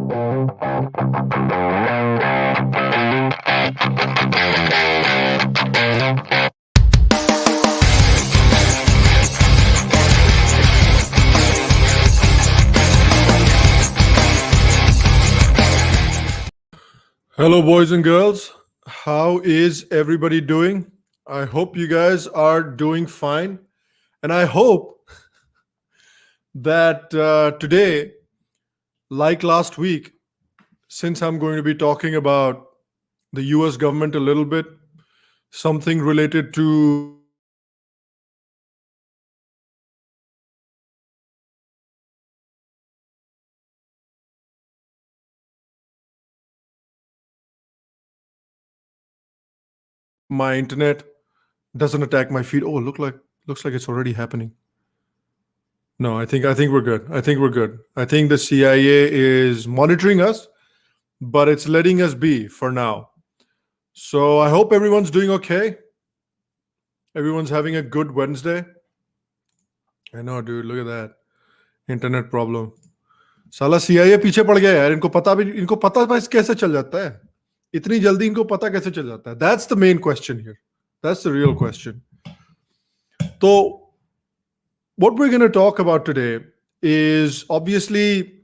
Hello, boys and girls. How is everybody doing? I hope you guys are doing fine. And I hope that today, like last week, since I'm going to be talking about the US government a little bit, something related to my internet doesn't attack my feed. Oh, looks like it's already happening. No, I think we're good. I think we're good. I think the CIA is monitoring us, but it's letting us be for now. So I hope everyone's doing okay. Everyone's having a good Wednesday. I know, dude. Look at that. Internet problem. साला CIA पीछे पड़ गया यार. इनको पता बस कैसे चल जाता है? इतनी जल्दी इनको पता कैसे चल जाता है? That's the main question here. That's the real question. So what we're going to talk about today is obviously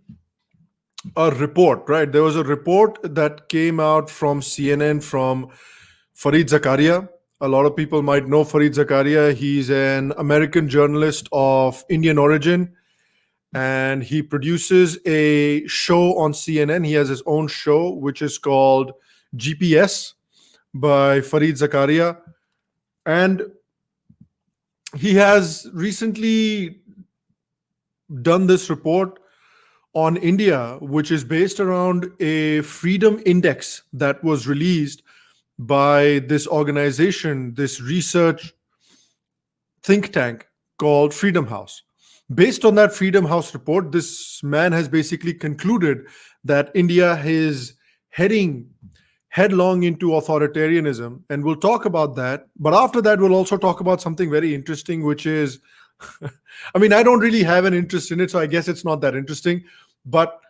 a report, right? There was a report that came out from CNN from Fareed Zakaria. A lot of people might know Fareed Zakaria. He's an American journalist of Indian origin, and he produces a show on CNN. He has his own show, which is called GPS by Fareed Zakaria. And he has recently done this report on India, which is based around a freedom index that was released by this organization, this research think tank called Freedom House. Based on that Freedom House report, this man has basically concluded that India is heading headlong into authoritarianism, and we'll talk about that. But after that, we'll also talk about something very interesting, which is, I mean, I don't really have an interest in it, so I guess it's not that interesting. But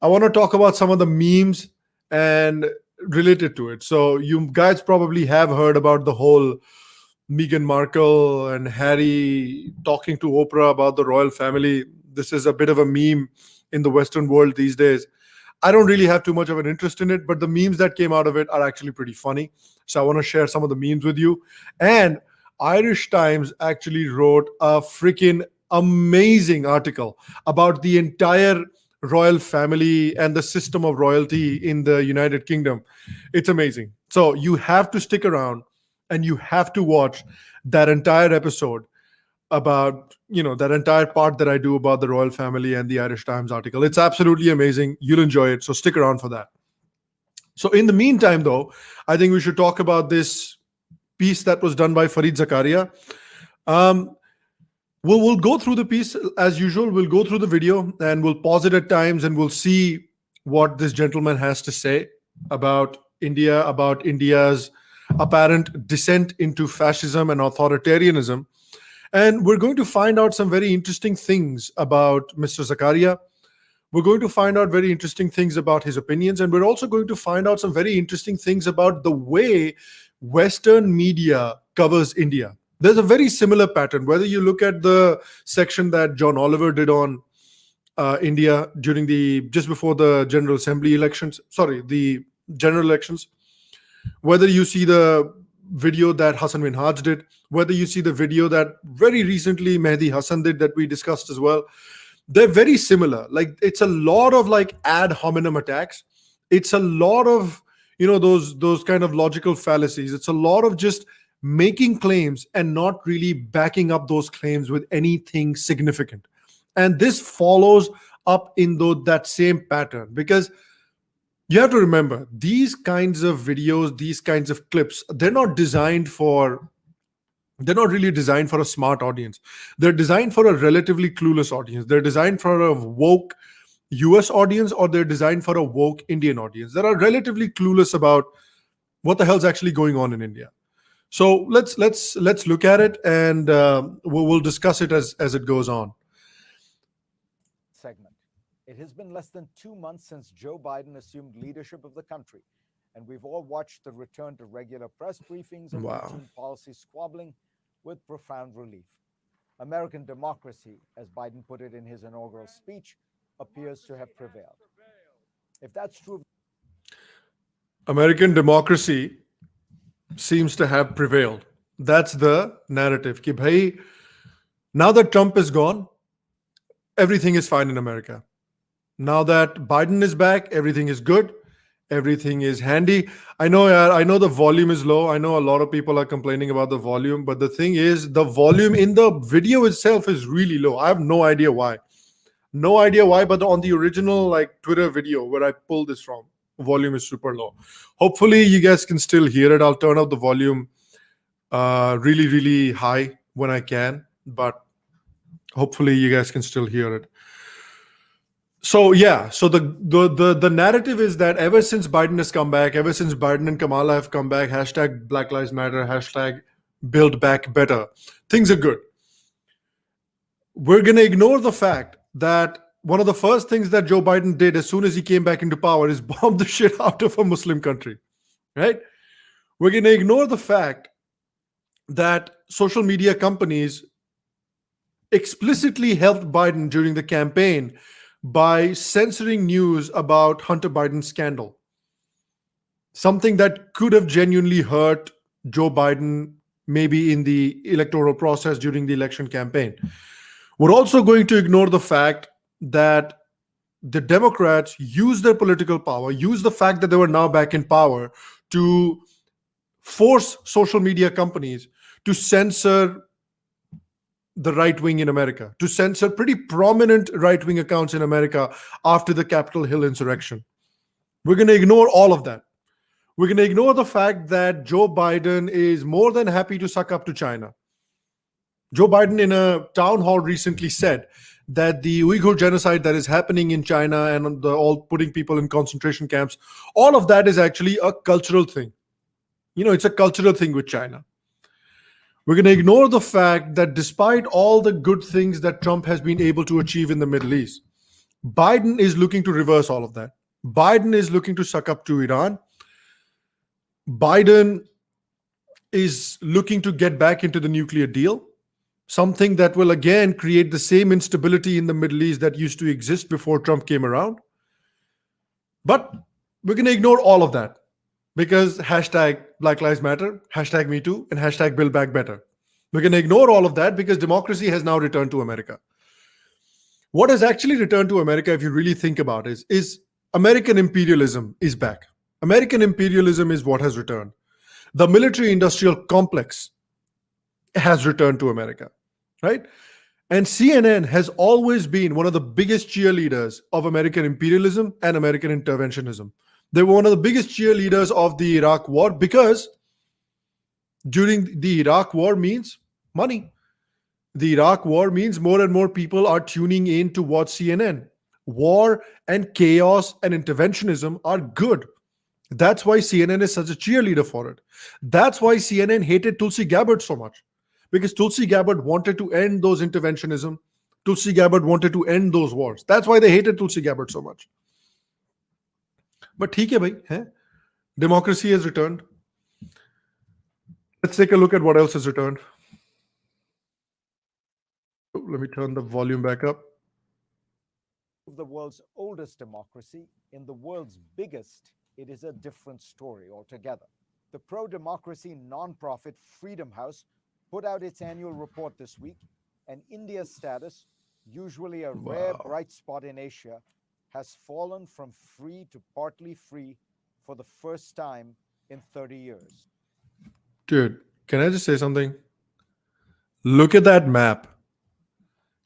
I want to talk about some of the memes and related to it. So you guys probably have heard about the whole Meghan Markle and Harry talking to Oprah about the royal family. This is a bit of a meme in the Western world these days. I don't really have too much of an interest in it, but the memes that came out of it are actually pretty funny. So I want to share some of the memes with you. And Irish Times actually wrote a freaking amazing article about the entire royal family and the system of royalty in the United Kingdom. It's amazing. So you have to stick around and you have to watch that entire episode about, that entire part that I do about the royal family and the Irish Times article. It's absolutely amazing. You'll enjoy it. So stick around for that. So in the meantime, though, I think we should talk about this piece that was done by Fareed Zakaria. We'll go through the piece as usual. We'll go through the video and we'll pause it at times and we'll see what this gentleman has to say about India, about India's apparent descent into fascism and authoritarianism. And we're going to find out some very interesting things about Mr. Zakaria. We're going to find out very interesting things about his opinions. And we're also going to find out some very interesting things about the way Western media covers India. There's a very similar pattern. Whether you look at the section that John Oliver did on India during just before the General Assembly elections, the general elections, whether you see the video that Hassan Minhaj did, whether you see the video that very recently Mehdi Hassan did that we discussed as well, they're very similar. Like, it's a lot of like ad hominem attacks. It's a lot of, those kind of logical fallacies. It's a lot of just making claims and not really backing up those claims with anything significant. And this follows up in that same pattern, because you have to remember, these kinds of videos, these kinds of clips, they're not really designed for a smart audience. They're designed for a relatively clueless audience. They're designed for a woke US audience, or they're designed for a woke Indian audience that are relatively clueless about what the hell's actually going on in India. So let's look at it, and we'll discuss it as it goes on. Segment. It has been less than 2 months since Joe Biden assumed leadership of the country, and we've all watched the return to regular press briefings and Wow. routine policy squabbling with profound relief. American democracy, as Biden put it in his inaugural speech, appears to have prevailed. If that's true of American democracy seems to have prevailed. That's the narrative. Ki bhai, now that Trump is gone, everything is fine in America. Now that Biden is back, everything is good. Everything is handy. I know the volume is low. I know a lot of people are complaining about the volume, but the thing is, the volume in the video itself is really low. I have no idea why. No idea why, but on the original like Twitter video where I pulled this from, volume is super low. Hopefully, you guys can still hear it. I'll turn up the volume really, really high when I can, but hopefully, you guys can still hear it. So yeah, so the narrative is that ever since Biden has come back, ever since Biden and Kamala have come back, hashtag Black Lives Matter, hashtag Build Back Better, things are good. We're gonna ignore the fact that one of the first things that Joe Biden did as soon as he came back into power is bomb the shit out of a Muslim country, right? We're gonna ignore the fact that social media companies explicitly helped Biden during the campaign by censoring news about Hunter Biden's scandal, something that could have genuinely hurt Joe Biden maybe in the electoral process during the election campaign. We're also going to ignore the fact that the Democrats use their political power, use the fact that they were now back in power to force social media companies to censor the right wing in America, to censor pretty prominent right wing accounts in America after the Capitol Hill insurrection. We're going to ignore all of that. We're going to ignore the fact that Joe Biden is more than happy to suck up to China. Joe Biden, in a town hall recently, said that the Uyghur genocide that is happening in China and all putting people in concentration camps, all of that is actually a cultural thing. You know, it's a cultural thing with China. We're going to ignore the fact that despite all the good things that Trump has been able to achieve in the Middle East, Biden is looking to reverse all of that. Biden is looking to suck up to Iran. Biden is looking to get back into the nuclear deal, something that will again create the same instability in the Middle East that used to exist before Trump came around. But we're going to ignore all of that because hashtag Black Lives Matter, hashtag Me Too, and hashtag Build Back Better. We're going to ignore all of that because democracy has now returned to America. What has actually returned to America, if you really think about it, is American imperialism is back. American imperialism is what has returned. The military industrial complex has returned to America, right? And CNN has always been one of the biggest cheerleaders of American imperialism and American interventionism. They were one of the biggest cheerleaders of the Iraq war because during the Iraq war means money. The Iraq war means more and more people are tuning in to watch CNN. War and chaos and interventionism are good. That's why CNN is such a cheerleader for it. That's why CNN hated Tulsi Gabbard so much. Because Tulsi Gabbard wanted to end those interventionism. Tulsi Gabbard wanted to end those wars. That's why they hated Tulsi Gabbard so much. But theek hai bhai, hai? Democracy has returned. Let's take a look at what else has returned. Let me turn the volume back up. the world's oldest democracy, in the world's biggest, it is a different story altogether. The pro democracy nonprofit Freedom House put out its annual report this week, and India's status, usually a rare bright spot in Asia, has fallen from free to partly free for the first time in 30 years. Dude, can I just say something? Look at that map.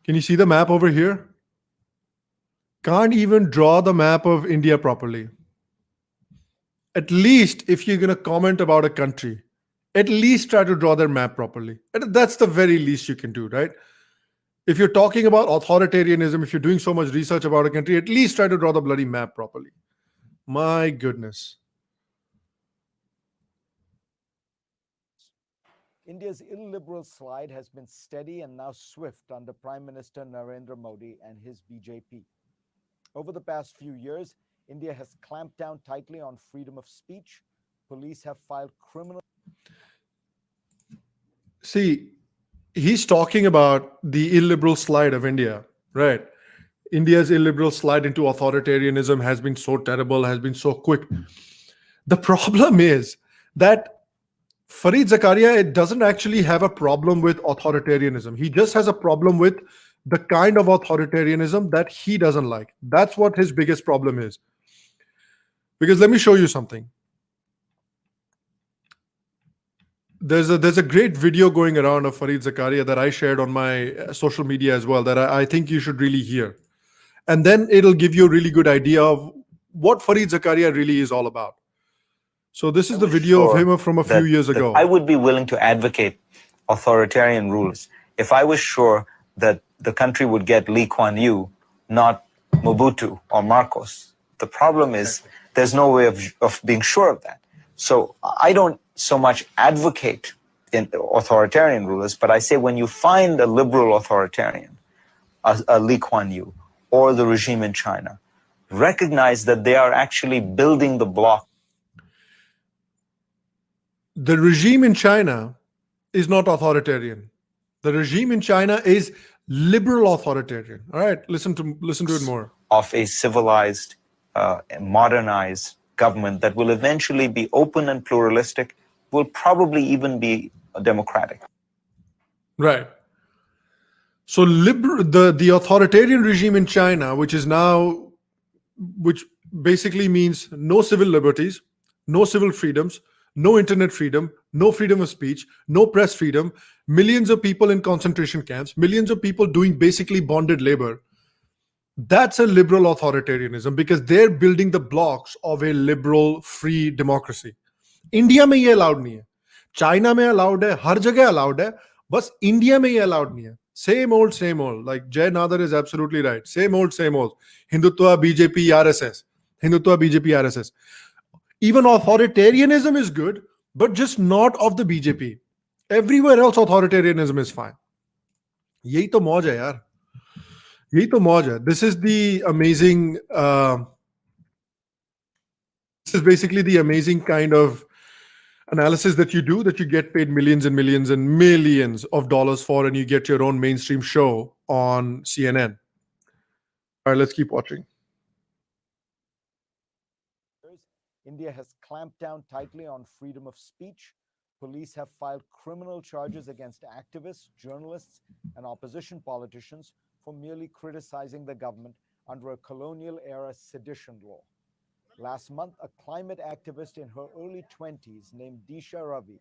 Can you see the map over here? Can't even draw the map of India properly. At least if you're going to comment about a country, at least try to draw their map properly. And that's the very least you can do, right? If you're talking about authoritarianism, if you're doing so much research about a country, at least try to draw the bloody map properly. My goodness. India's illiberal slide has been steady and now swift under Prime Minister Narendra Modi and his BJP. Over the past few years, India has clamped down tightly on freedom of speech. Police have filed criminal. See, he's talking about the illiberal slide of India, right? India's illiberal slide into authoritarianism has been so terrible, has been so quick. The problem is that Fareed Zakaria doesn't actually have a problem with authoritarianism. He just has a problem with the kind of authoritarianism that he doesn't like. That's what his biggest problem is. Because let me show you something. There's a great video going around of Fareed Zakaria that I shared on my social media as well that I think you should really hear. And then it'll give you a really good idea of what Fareed Zakaria really is all about. So this is the video of him from a few years ago. I would be willing to advocate authoritarian rules if I was sure that the country would get Lee Kuan Yew, not Mobutu or Marcos. The problem is there's no way of being sure of that. So I don't so much advocate in authoritarian rulers, but I say when you find a liberal authoritarian, a Lee Kuan Yew, or the regime in China, recognize that they are actually building the block. The regime in China is not authoritarian. The regime in China is liberal authoritarian. All right, listen to it more. Of a civilized, modernized government that will eventually be open and pluralistic, will probably even be democratic. Right. So the authoritarian regime in China, which basically means no civil liberties, no civil freedoms, no internet freedom, no freedom of speech, no press freedom, millions of people in concentration camps, millions of people doing basically bonded labor. That's a liberal authoritarianism because they're building the blocks of a liberal free democracy. India में ये allowed नहीं है, China में allowed है, हर जगह allowed है, बस India में ये allowed नहीं है. Same old. Like Jay Nadar is absolutely right. Same old. Hindutva, BJP, RSS. Hindutva, BJP, RSS. Even authoritarianism is good, but just not of the BJP. Everywhere else, authoritarianism is fine. यही तो मौज है यार. यही तो मौज है. This is the amazing. This is basically the amazing kind of analysis that you do, that you get paid millions and millions and millions of dollars for, and you get your own mainstream show on CNN. All right, let's keep watching. India has clamped down tightly on freedom of speech. Police have filed criminal charges against activists, journalists, and opposition politicians for merely criticizing the government under a colonial-era sedition law. Last month, a climate activist in her early 20s named Disha Ravi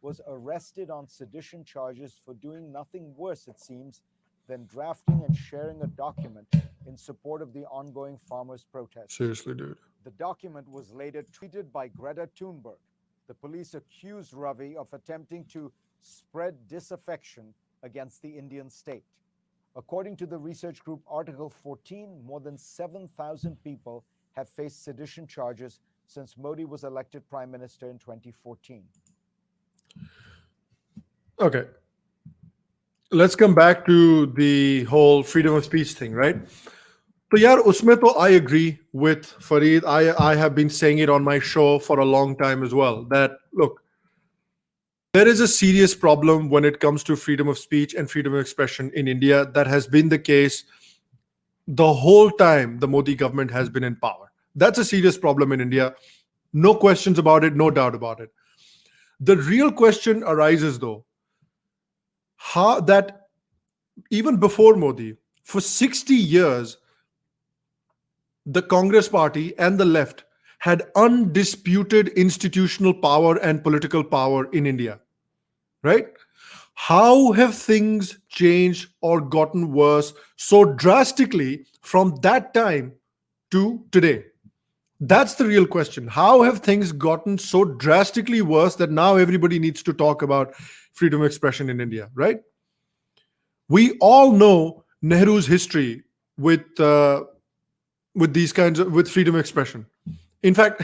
was arrested on sedition charges for doing nothing worse, it seems, than drafting and sharing a document in support of the ongoing farmers' protests. Seriously, dude. The document was later tweeted by Greta Thunberg. The police accused Ravi of attempting to spread disaffection against the Indian state. According to the research group Article 14, more than 7,000 people have faced sedition charges since Modi was elected Prime Minister in 2014. Okay. Let's come back to the whole freedom of speech thing, right? So yaar, usme to I agree with Fareed. I have been saying it on my show for a long time as well, that look, there is a serious problem when it comes to freedom of speech and freedom of expression in India. That has been the case the whole time the Modi government has been in power. That's a serious problem in India. No questions about it, no doubt about it. The real question arises though, how that even before Modi, for 60 years, the Congress party and the left had undisputed institutional power and political power in India, right? How have things changed or gotten worse so drastically from that time to today? That's the real question. How have things gotten so drastically worse that now everybody needs to talk about freedom of expression in India, right? We all know Nehru's history with these kinds of, with freedom of expression. In fact,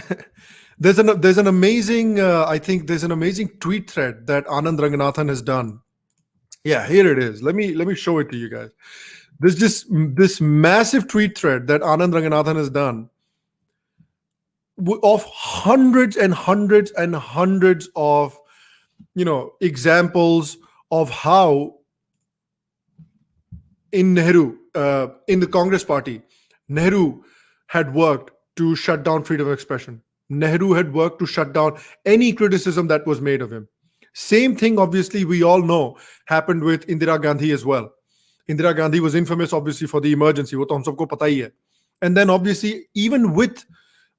there's an amazing I think there's an amazing tweet thread that Anand Ranganathan has done. Yeah, here it is. Let me show it to you guys. this massive tweet thread that Anand Ranganathan has done of hundreds and hundreds and hundreds of examples of how in Nehru, in the Congress party, Nehru had worked to shut down freedom of expression. Nehru had worked to shut down any criticism that was made of him. Same thing, obviously, we all know happened with Indira Gandhi as well. Indira Gandhi was infamous, obviously, for the emergency. वो तो हम सबको पता ही है. And then, obviously, even with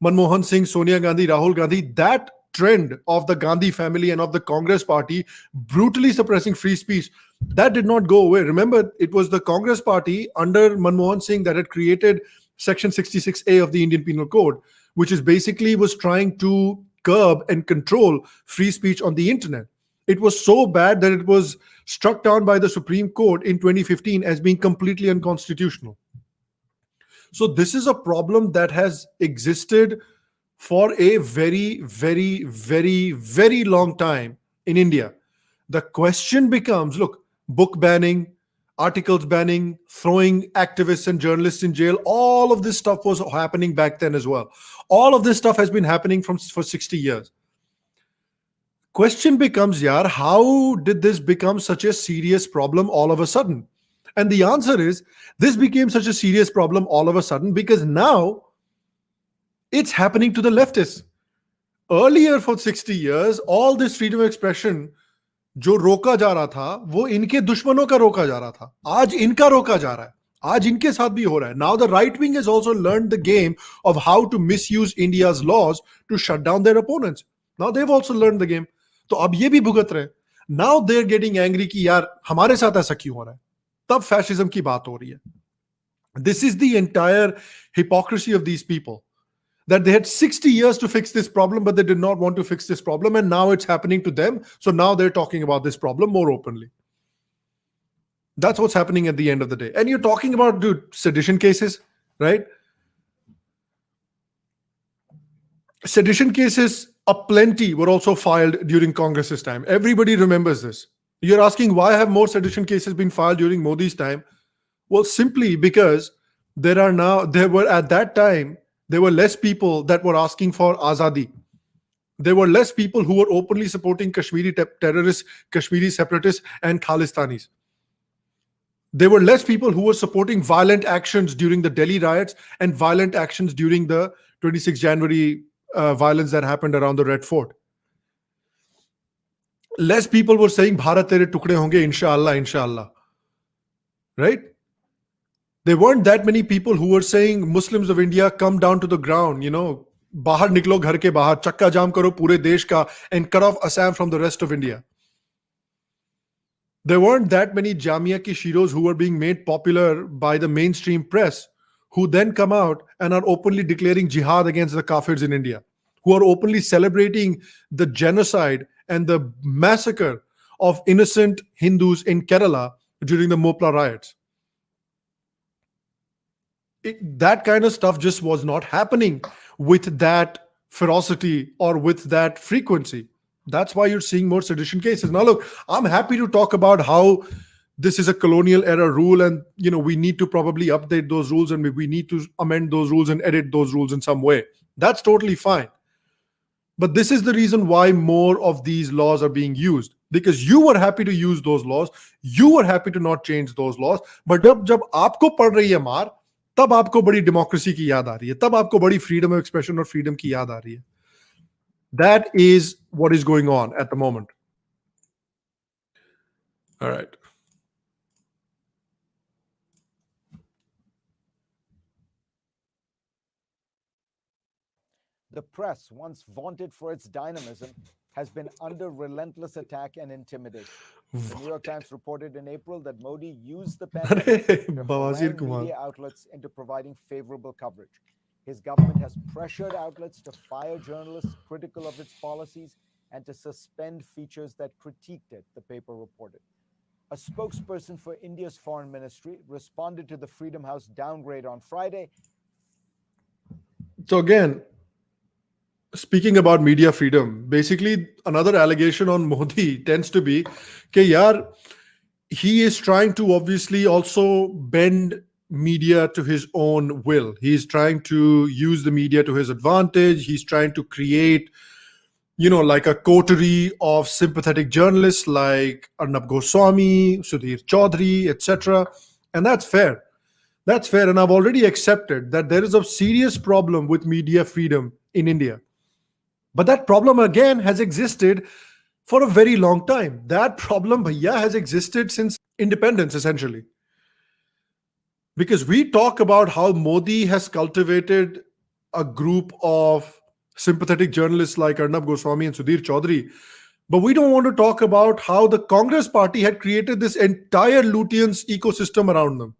Manmohan Singh, Sonia Gandhi, Rahul Gandhi, that trend of the Gandhi family and of the Congress party brutally suppressing free speech, that did not go away. Remember, it was the Congress party under Manmohan Singh that had created Section 66A of the Indian Penal Code, which is basically was trying to curb and control free speech on the internet. It was so bad that it was struck down by the Supreme Court in 2015 as being completely unconstitutional. So this is a problem that has existed for a very, very, very, very long time in India. The question becomes, look, book banning, articles banning, throwing activists and journalists in jail, all of this stuff was happening back then as well. All of this stuff has been happening for 60 years. Question becomes, yaar, how did this become such a serious problem all of a sudden? And the answer is, this became such a serious problem all of a sudden because now it's happening to the leftists. Earlier for 60 years, all this freedom of expression जो रोका जा रहा था वो इनके दुश्मनों का रोका जा रहा था. आज इनका रोका जा रहा है. आज इनके साथ भी हो रहा है. Now the right wing has also learned the game of how to misuse India's laws to shut down their opponents. Now they've also learned the game. तो अब ये भी भुगत रहे. Now they're getting angry कि यार हमारे साथ ऐसा क्यों हो रहा है. तब fascism की बात हो रही है. This is the entire hypocrisy of these people. That they had 60 years to fix this problem, but they did not want to fix this problem, and now it's happening to them. So now they're talking about this problem more openly. That's what's happening at the end of the day. And you're talking about, dude, sedition cases, right? Sedition cases aplenty were also filed during Congress's time. Everybody remembers this. You're asking why have more sedition cases been filed during Modi's time? Well, simply because there were at that time, there were less people that were asking for Azadi. There were less people who were openly supporting Kashmiri terrorists, Kashmiri separatists, and Khalistanis. There were less people who were supporting violent actions during the Delhi riots and violent actions during the 26 January violence that happened around the Red Fort. Less people were saying, Bharat tere tukde honge, inshallah, inshallah. Right? There weren't that many people who were saying, Muslims of India, come down to the ground, bahar niklo ghar ke bahar, chakka jam karo pure desh ka, and cut off Assam from the rest of India. There weren't that many Jamia ki shiros who were being made popular by the mainstream press, who then come out and are openly declaring jihad against the kafirs in India, who are openly celebrating the genocide and the massacre of innocent Hindus in Kerala during the Mopla riots. That kind of stuff just was not happening with that ferocity or with that frequency. That's why you're seeing more sedition cases. Now, look, I'm happy to talk about how this is a colonial era rule and, we need to probably update those rules and we need to amend those rules and edit those rules in some way. That's totally fine. But this is the reason why more of these laws are being used. Because you were happy to use those laws. You were happy to not change those laws. But जब आपको पड़ रही है मार, तब आपको बड़ी democracy की याद आ रही है. तब आपको बड़ी freedom of expression और freedom की याद आ रही है. That is what is going on at the moment. All right. The press, once vaunted for its dynamism, has been under relentless attack and intimidation. The New York Times reported in April that Modi used the pandemic to harangue media outlets into providing favorable coverage. His government has pressured outlets to fire journalists critical of its policies and to suspend features that critiqued it, the paper reported. A spokesperson for India's foreign ministry responded to the Freedom House downgrade on Friday. So again, speaking about media freedom, basically another allegation on Modi tends to be कि यार he is trying to obviously also bend media to his own will. He's trying to use the media to his advantage. He's trying to create, like a coterie of sympathetic journalists like Arnab Goswami, Sudhir Chaudhary, etc. And that's fair. That's fair. And I've already accepted that there is a serious problem with media freedom in India. But that problem again has existed for a very long time. That problem, bhaiya, has existed since independence, essentially. Because we talk about how Modi has cultivated a group of sympathetic journalists like Arnab Goswami and Sudhir Chaudhary, but we don't want to talk about how the Congress party had created this entire Lutyens ecosystem around them.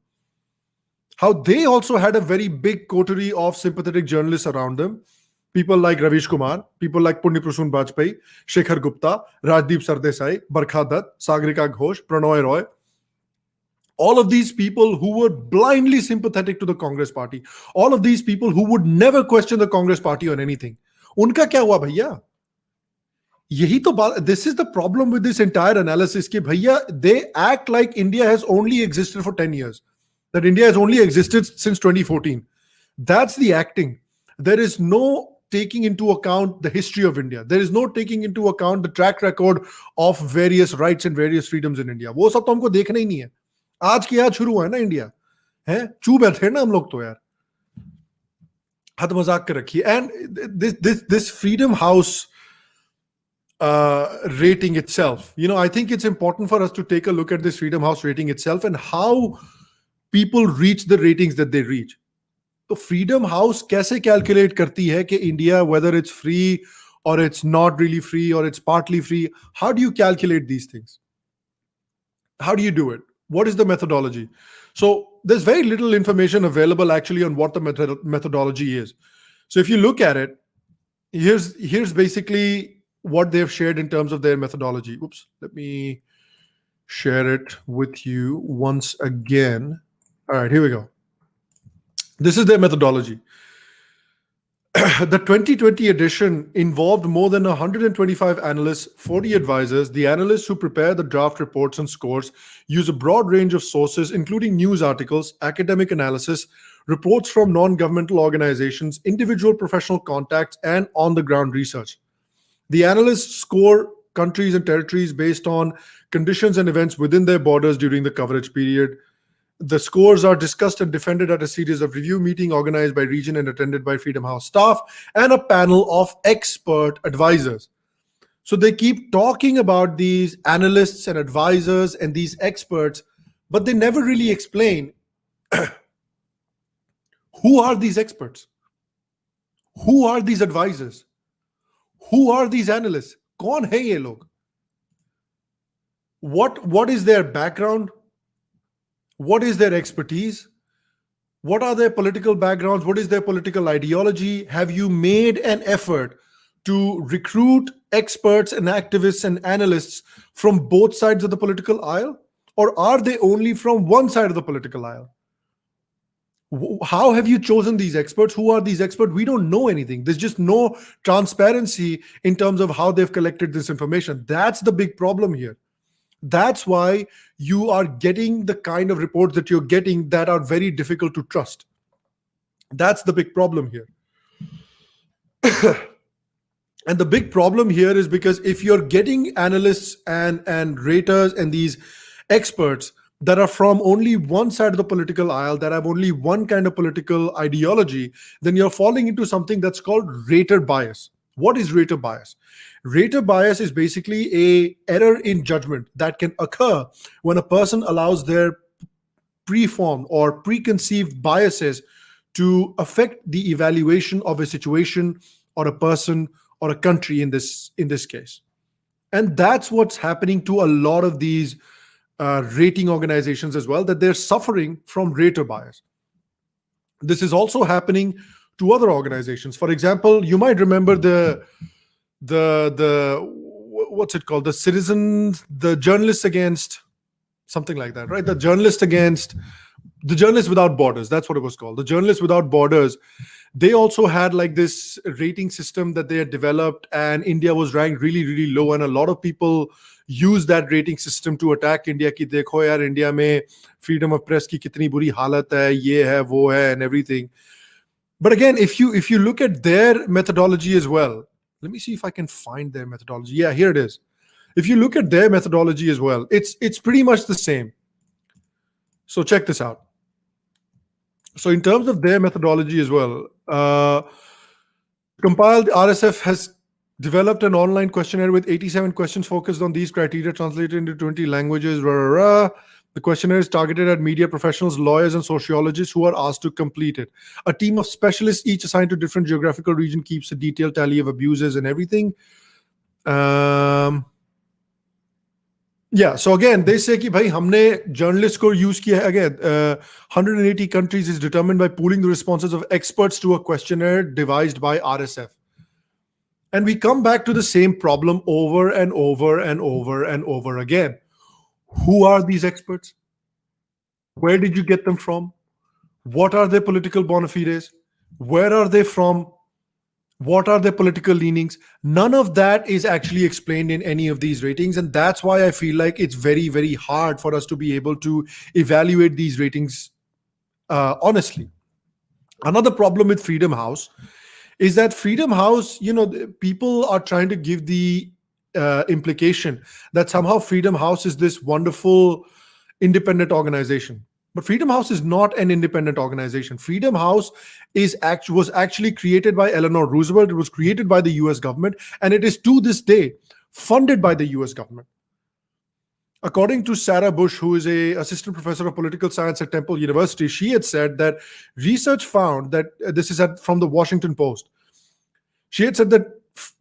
How they also had a very big coterie of sympathetic journalists around them. People like Ravish Kumar, people like Punya Prasoon Bajpayee, Shekhar Gupta, Rajdeep Sardesai, Barkha Dutt, Sagarika Ghosh, Pranoy Roy. All of these people who were blindly sympathetic to the Congress party. All of these people who would never question the Congress party on anything. Unka kya hua bhaiya? This is the problem with this entire analysis ki bhaiya, they act like India has only existed for 10 years. That India has only existed since 2014. That's the acting. There is no taking into account the history of India. There is no taking into account the track record of various rights and various freedoms in India. वो सब तो हमको देखना ही नहीं है. आज की आज शुरू हुआ है ना इंडिया, है चू बैठे ना हम लोग तो यार. हद मजाक कर रखी है. And this Freedom House rating itself, I think it's important for us to take a look at this Freedom House rating itself and how people reach the ratings that they reach. तो freedom house कैसे calculate करती है कि India, whether it's free or it's not really free or it's partly free, how do you calculate these things? How do you do it? What is the methodology? So there's very little information available actually on what the methodology is. So if you look at it, here's basically what they've shared in terms of their methodology. Oops, let me share it with you once again. All right, here we go. This is their methodology. The 2020 edition involved more than 125 analysts, 40 advisors. The analysts who prepare the draft reports and scores use a broad range of sources, including news articles, academic analysis, reports from non-governmental organizations, individual professional contacts, and on-the-ground research. The analysts score countries and territories based on conditions and events within their borders during the coverage period. The scores are discussed and defended at a series of review meetings organized by region and attended by Freedom House staff and a panel of expert advisors. So they keep talking about these analysts and advisors and these experts, but they never really explain who are these experts? Who are these advisors? Who are these analysts? Kaun hai ye log? What is their background? What is their expertise? What are their political backgrounds? What is their political ideology? Have you made an effort to recruit experts and activists and analysts from both sides of the political aisle? Or are they only from one side of the political aisle? How have you chosen these experts? Who are these experts? We don't know anything. There's just no transparency in terms of how they've collected this information. That's the big problem here. That's why you are getting the kind of reports that you're getting that are very difficult to trust. That's the big problem here. And the big problem here is because if you're getting analysts and raters and these experts that are from only one side of the political aisle, that have only one kind of political ideology, then you're falling into something that's called rater bias. What is rater bias? Rater bias is basically an error in judgment that can occur when a person allows their preformed or preconceived biases to affect the evaluation of a situation or a person or a country in this case. And that's what's happening to a lot of these rating organizations as well, that they're suffering from rater bias. This is also happening to other organizations. For example, you might remember the what's it called? The journalists against something like that, right? The journalists against the Journalists Without Borders, that's what it was called. The Journalists Without Borders, they also had like this rating system that they had developed, and India was ranked really, really low. And a lot of people use that rating system to attack India. Ki dekho yaar, India mein freedom of press ki kitni buri halat hai, ye hai, wo hai, and everything. But again, if you look at their methodology as well, let me see if I can find their methodology. Yeah, here it is. If you look at their methodology as well, it's pretty much the same. So check this out. So in terms of their methodology as well, compiled RSF has developed an online questionnaire with 87 questions focused on these criteria, translated into 20 languages. Rah, rah, rah. The questionnaire is targeted at media professionals, lawyers, and sociologists who are asked to complete it. A team of specialists, each assigned to different geographical region, keeps a detailed tally of abuses and everything. Yeah, so again, they say कि भाई हमने journalists को use किया है. Again, 180 countries is determined by pooling the responses of experts to a questionnaire devised by RSF. And we come back to the same problem over and over and over and over again. Who are these experts? Where did you get them from? What are their political bona fides? Where are they from? What are their political leanings? None of that is actually explained in any of these ratings. And that's why I feel like it's very, very hard for us to be able to evaluate these ratings honestly. Another problem with Freedom House is that Freedom House, people are trying to give the implication that somehow Freedom House is this wonderful independent organization. But Freedom House is not an independent organization. Freedom House was actually created by Eleanor Roosevelt. It was created by the US government, and it is to this day funded by the US government. According to Sarah Bush, who is an assistant professor of political science at Temple University, she had said that research found that, this is from the Washington Post, she had said that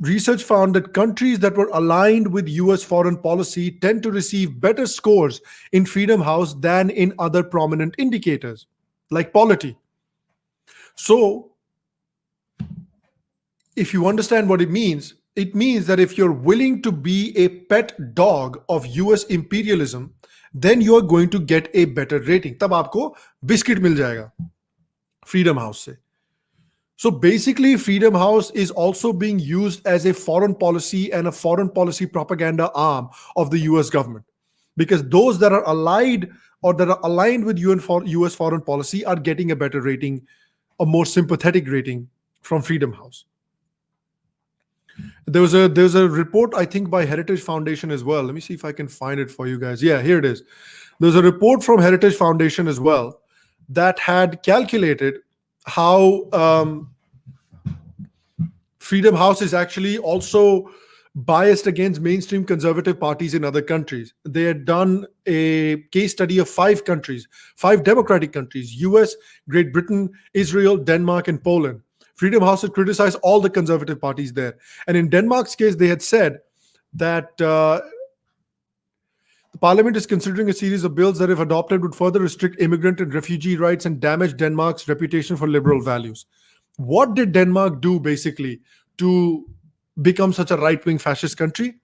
research found that countries that were aligned with US foreign policy tend to receive better scores in Freedom House than in other prominent indicators, like polity. So, if you understand what it means that if you're willing to be a pet dog of US imperialism, then you are going to get a better rating. तब आपको biscuit मिल जाएगा Freedom House से. So basically, Freedom House is also being used as a foreign policy and a foreign policy propaganda arm of the US government. Because those that are allied or that are aligned with US foreign policy are getting a better rating, a more sympathetic rating from Freedom House. There's a report, I think, by Heritage Foundation as well. Let me see if I can find it for you guys. Yeah, here it is. There's a report from Heritage Foundation as well that had calculated how Freedom House is actually also biased against mainstream conservative parties in other countries. They had done a case study of 5 countries, 5 democratic countries: US, Great Britain, Israel, Denmark, and Poland. Freedom House had criticized all the conservative parties there. And in Denmark's case, they had said that the parliament is considering a series of bills that, if adopted, would further restrict immigrant and refugee rights and damage Denmark's reputation for liberal values. What did Denmark do basically to become such a right-wing fascist country?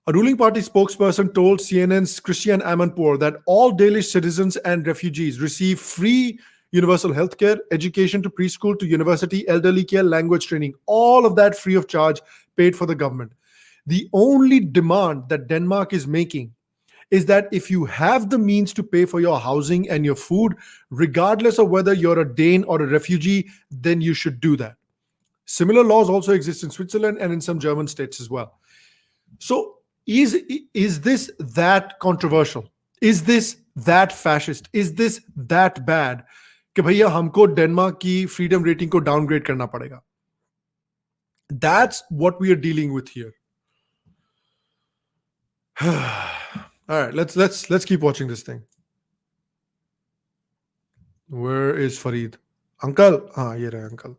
A ruling party spokesperson told CNN's Christian Amanpour that all Danish citizens and refugees receive free universal healthcare, education to preschool to university, elderly care, language training, all of that free of charge, paid for the government. The only demand that Denmark is making is that if you have the means to pay for your housing and your food, regardless of whether you're a Dane or a refugee, then you should do that. Similar laws also exist in Switzerland and in some German states as well. So is this that controversial? Is this that fascist? Is this that bad कि भैया हमको Denmark की freedom rating को downgrade करना पड़ेगा? That's what we are dealing with here. All right, let's keep watching this thing. Where is Fareed? Uncle? Ye raha uncle.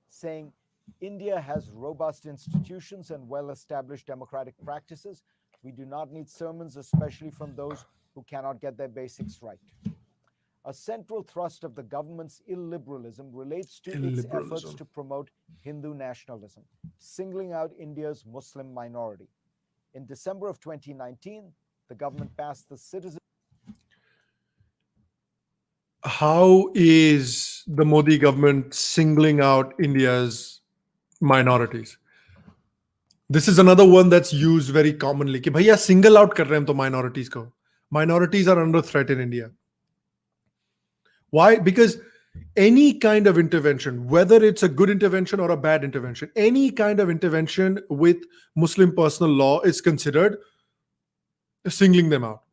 Saying India has robust institutions and well-established democratic practices. We do not need sermons, especially from those who cannot get their basics right. A central thrust of the government's illiberalism relates to its efforts to promote Hindu nationalism, singling out India's Muslim minority. In December of 2019, the government passed the Citizen. How is the Modi government singling out India's minorities? This is another one that's used very commonly. कि भैया single out कर रहे हैं हम तो minorities को. Minorities are under threat in India. Why? Because any kind of intervention, whether it's a good intervention or a bad intervention, any kind of intervention with Muslim personal law is considered singling them out.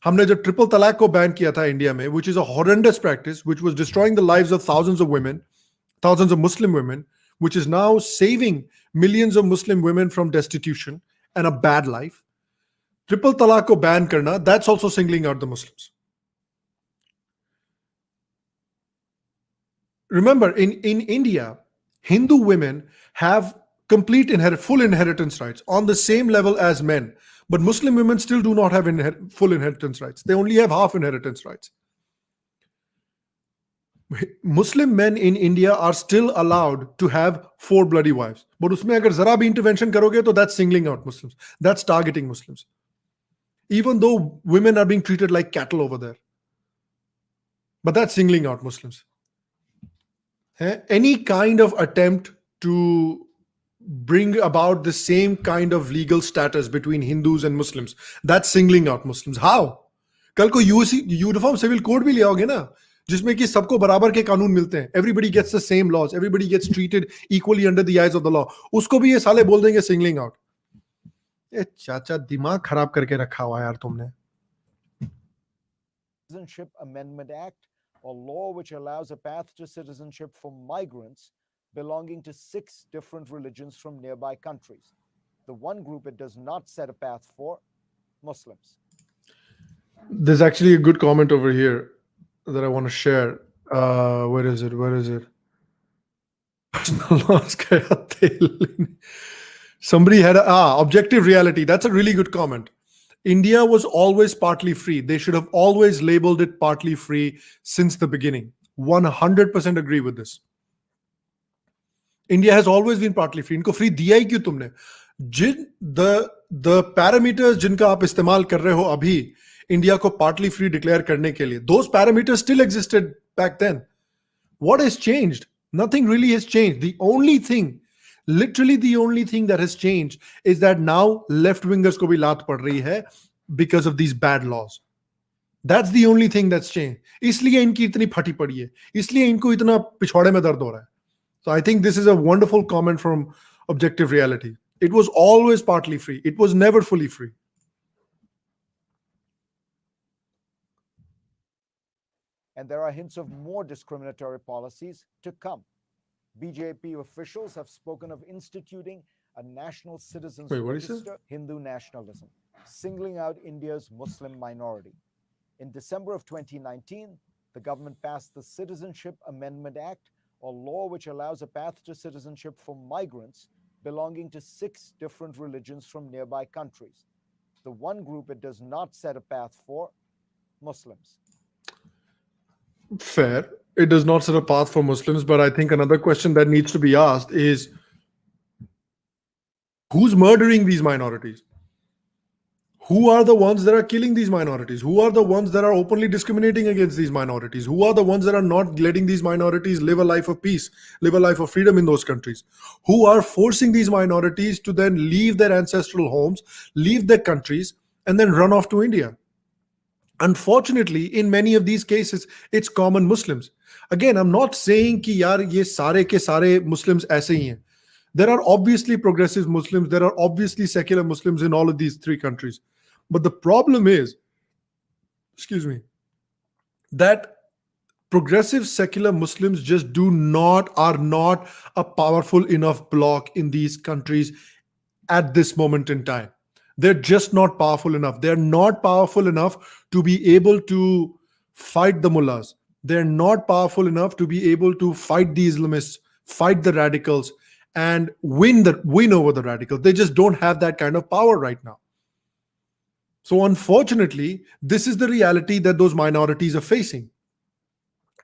हमने जब triple तलाक को ban किया था India में, which is a horrendous practice, which was destroying the lives of thousands of women, thousands of Muslim women, which is now saving millions of Muslim women from destitution and a bad life. Triple talaq ko ban karna, that's also singling out the Muslims. Remember, in India, Hindu women have full inheritance rights on the same level as men. But Muslim women still do not have full inheritance rights. They only have half inheritance rights. Muslim men in India are still allowed to have 4 bloody wives. But usme agar zara bhi intervention karoge, to that's singling out Muslims. That's targeting Muslims. Even though women are being treated like cattle over there. But that's singling out Muslims. Any kind of attempt to bring about the same kind of legal status between Hindus and Muslims, that's singling out Muslims. How? कल को uniform civil code भी ले आओगे ना, जिसमें कि सबको बराबर के कानून मिलते हैं. Everybody gets the same laws. Everybody gets treated equally under the eyes of the law. उसको भी ये साले बोल देंगे singling out. ये चाचा दिमाग खराब करके रखा हुआ यार तुमने. Citizenship Amendment Act, a law which allows a path to citizenship for migrants belonging to 6 different religions from nearby countries. The one group it does not set a path for, Muslims. There's actually a good comment over here that I want to share. Where is it? Somebody had objective reality. That's a really good comment. India was always partly free. They should have always labeled it partly free since the beginning. 100% agree with this. India has always been partly free. इनको free दिया ही क्यों तुमने? The parameters जिनका आप इस्तेमाल कर रहे हो अभी इंडिया को partly free declare करने के लिए, those parameters still existed back then. What has changed? Nothing really has changed. The only thing, literally the only thing that has changed is that now left-wingers को भी लात पड़ रही है because of these bad laws. That's the only thing that's changed. इसलिए इनकी इतनी फटी पड़ी है, इसलिए इनको इतना पिछवाड़े में दर्द हो रहा है. So I think this is a wonderful comment from objective reality. It was always partly free. It was never fully free. And there are hints of more discriminatory policies to come. BJP officials have spoken of instituting a national citizens register, Hindu nationalism, singling out India's Muslim minority. In December of 2019, the government passed the Citizenship Amendment Act, a law which allows a path to citizenship for migrants belonging to 6 different religions from nearby countries. The one group it does not set a path for, Muslims. Fair. It does not set a path for Muslims, but I think another question that needs to be asked is, who's murdering these minorities? Who are the ones that are killing these minorities? Who are the ones that are openly discriminating against these minorities? Who are the ones that are not letting these minorities live a life of peace, live a life of freedom in those countries? Who are forcing these minorities to then leave their ancestral homes, leave their countries, and then run off to India? Unfortunately, in many of these cases, it's common Muslims. Again, I'm not saying कि यार ये सारे के सारे Muslims ऐसे ही हैं. There are obviously progressive Muslims. There are obviously secular Muslims in all of these 3 countries. But the problem is, that progressive secular Muslims just are not a powerful enough bloc in these countries at this moment in time. They're just not powerful enough. They're not powerful enough to be able to fight the mullahs. They're not powerful enough to be able to fight the Islamists, fight the radicals, and win over the radicals. They just don't have that kind of power right now. So unfortunately, this is the reality that those minorities are facing.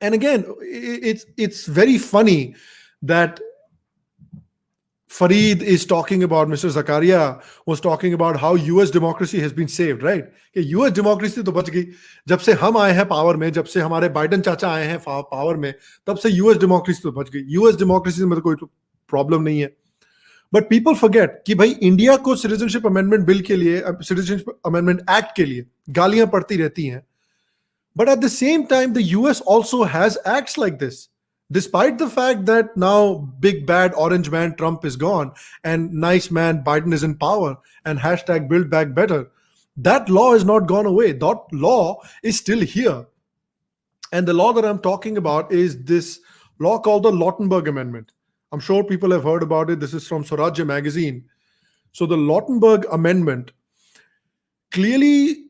And again, it's very funny that Fareed is talking about, Mr. Zakaria was talking about how US democracy has been saved, right? कि US democracy तो बच गई जब से हम आए हैं power में, जब से हमारे बाइडेन चाचा आए हैं पावर में, तब से US democracy तो बच गई. US democracy में तो कोई प्रॉब्लम नहीं है. बट पीपल फॉरगेट कि भाई इंडिया को सिटीजनशिप अमेंडमेंट बिल के लिए, सिटीजनशिप अमेंडमेंट एक्ट के लिए गालियां पड़ती रहती हैं. But at the same time, the US also has acts like this. Despite the fact that now big bad orange man Trump is gone and nice man Biden is in power and hashtag build back better, that law is not gone away. That law is still here. And the law that I'm talking about is this law called the Lautenberg Amendment. I'm sure people have heard about it. This is from Swarajya magazine. So the Lautenberg Amendment clearly,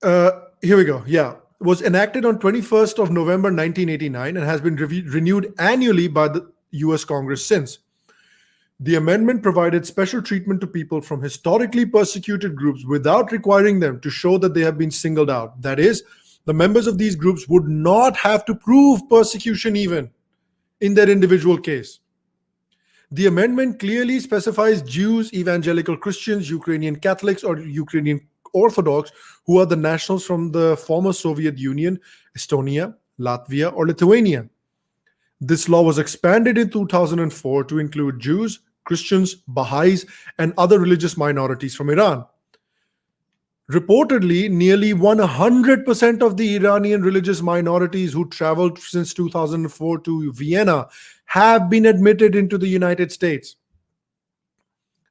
here we go. Yeah. Was enacted on 21st of November 1989 and has been renewed annually by the US Congress since. The amendment provided special treatment to people from historically persecuted groups without requiring them to show that they have been singled out. That is, the members of these groups would not have to prove persecution even in their individual case. The amendment clearly specifies Jews, evangelical Christians, Ukrainian Catholics, or Ukrainian Orthodox who are the nationals from the former Soviet Union, Estonia, Latvia, or Lithuania. This law was expanded in 2004 to include Jews, Christians, Baha'is, and other religious minorities from Iran. Reportedly, nearly 100% of the Iranian religious minorities who traveled since 2004 to Vienna have been admitted into the United States.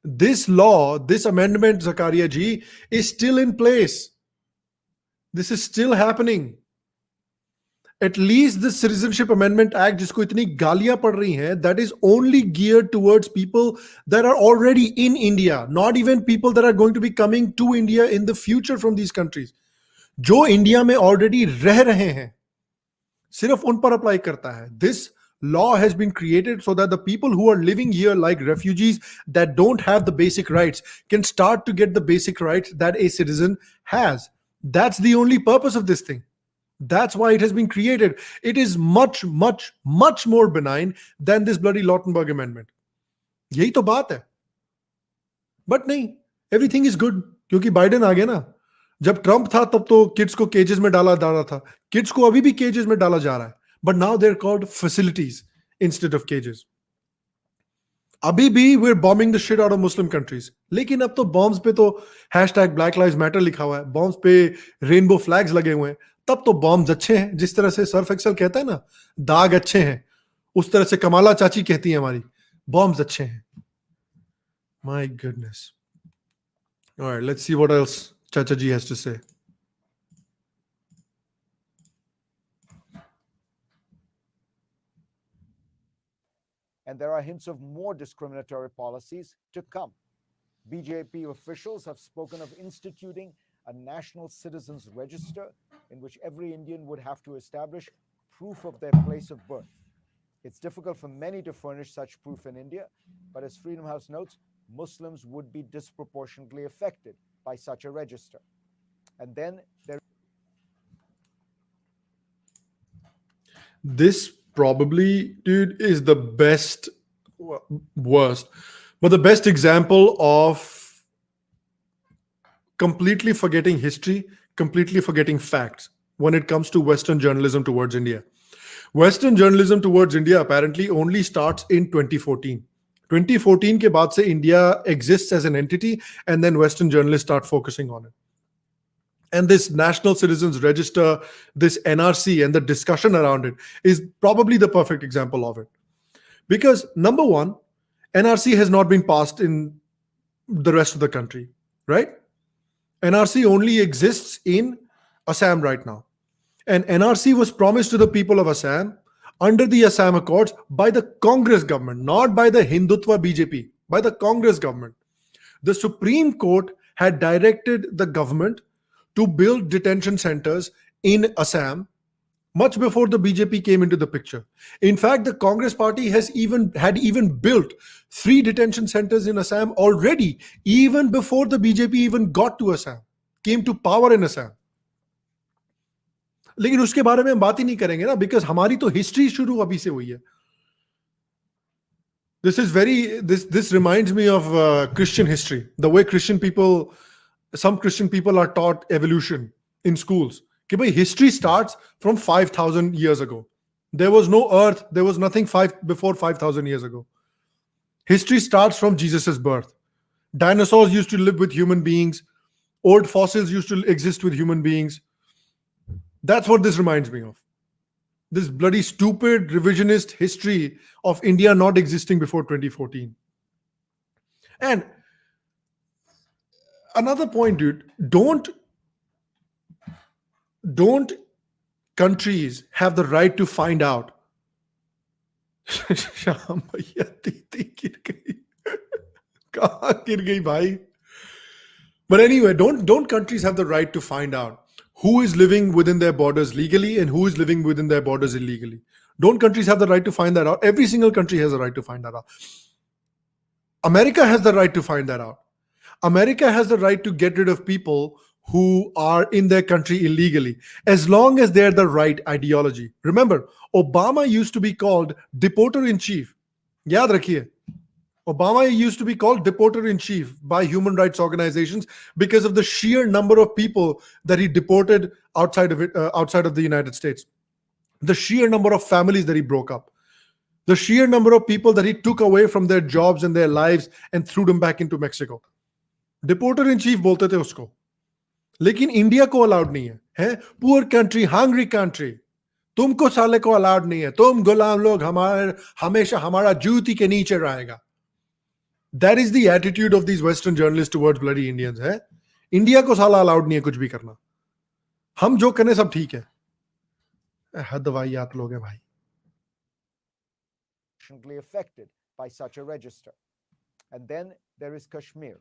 This law, this amendment, Zakaria ji, is still in place. This is still happening. At least the Citizenship Amendment Act, जिसको इतनी गालियां पड़ रही हैं, that is only geared towards people that are already in India, not even people that are going to be coming to India in the future from these countries. जो India में already रह रहे हैं, सिर्फ उन पर अप्लाई करता है. This law has been created so that the people who are living here like refugees that don't have the basic rights can start to get the basic rights that a citizen has. That's the only purpose of this thing. That's why it has been created. It is much, much, much more benign than this bloody Lautenberg Amendment. यही तो बात है. But नहीं, everything is good क्योंकि Biden आ गया ना. जब Trump था तब तो किड्स को केजेस में डाला जा रहा था. किड्स को अभी भी केजेस में डाला जा रहा है. But now they're called facilities instead of cages. अभी भी we're bombing the shit out of Muslim countries. लेकिन अब तो bombs पे तो hashtag Black Lives Matter लिखा हुआ है. Bombs पे rainbow flags लगे हुए हैं. तब तो bombs अच्छे हैं. जिस तरह से सर्फ एक्सल कहता है ना, दाग अच्छे हैं. उस तरह से कमाला चाची कहती है हमारी, bombs अच्छे हैं. My goodness. All right, let's see what else Chacha ji has to say. And there are hints of more discriminatory policies to come. BJP officials have spoken of instituting a national citizens register in which every Indian would have to establish proof of their place of birth. It's difficult for many to furnish such proof in India, but as Freedom House notes, Muslims would be disproportionately affected by such a register. And then there This probably, dude, is the best, worst, but the best example of completely forgetting history, completely forgetting facts when it comes to Western journalism towards India. Western journalism towards India apparently only starts in 2014. 2014 के बाद से India exists as an entity and then Western journalists start focusing on it. And this National Citizens Register, this NRC and the discussion around it is probably the perfect example of it. Because number one, NRC has not been passed in the rest of the country, right? NRC only exists in Assam right now. And NRC was promised to the people of Assam under the Assam Accords by the Congress government, not by the Hindutva BJP, by the Congress government. The Supreme Court had directed the government to build detention centers in Assam much before the BJP came into the picture. In fact, the Congress party had even built 3 detention centers in Assam already, even before the BJP even got to Assam, came to power in Assam. लेकिन उसके बारे में हम बात ही नहीं करेंगे ना, because हमारी तो हिस्ट्री शुरू अभी से हुई है. This is very this reminds me of Christian history. The way some Christian people are taught evolution in schools. कि भाई history starts from 5,000 years ago. There was no earth. There was nothing before 5,000 years ago. History starts from Jesus's birth. Dinosaurs used to live with human beings. Old fossils used to exist with human beings. That's what this reminds me of. This bloody stupid revisionist history of India not existing before 2014. And another point, dude, don't countries have the right to find out? Sham भैया तीती गिर गई कहाँ गिर गई भाई? But anyway, don't countries have the right to find out who is living within their borders legally and who is living within their borders illegally? Don't countries have the right to find that out? Every single country has the right to find that out. America has the right to find that out. America has the right to get rid of people who are in their country illegally, as long as they're the right ideology. Remember, Obama used to be called deporter-in-chief. Yaad rakhiye. Obama used to be called deporter-in-chief by human rights organizations because of the sheer number of people that he deported outside of the United States. The sheer number of families that he broke up. The sheer number of people that he took away from their jobs and their lives and threw them back into Mexico. Deporter-in-chief bolte the usko. लेकिन India को allowed नहीं है poor country, hungry country, तुमको साले को allowed नहीं है, तुम गुलाम लोग, हमेशा हमारा जूती के नीचे रहेगा. That is the attitude of these Western journalists towards bloody Indians. है इंडिया को साला अलाउड नहीं है कुछ भी करना, हम जो करें सब ठीक है. हद वाहियात लोग हैं भाई. Affected by such a register. And then there is Kashmir.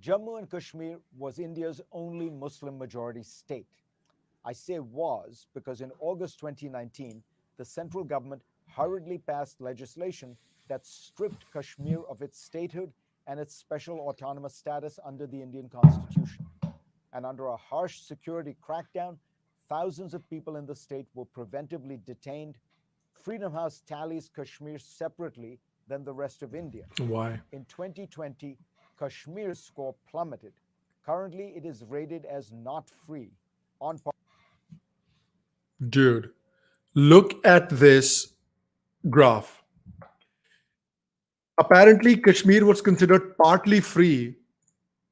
Jammu and Kashmir was India's only Muslim majority state. I say was because in August 2019, the central government hurriedly passed legislation that stripped Kashmir of its statehood and its special autonomous status under the Indian Constitution. And under a harsh security crackdown, thousands of people in the state were preventively detained. Freedom House tallies Kashmir separately than the rest of India. Why? In 2020, Kashmir's score plummeted. Currently, it is rated as not free on par. Dude, look at this graph. Apparently, Kashmir was considered partly free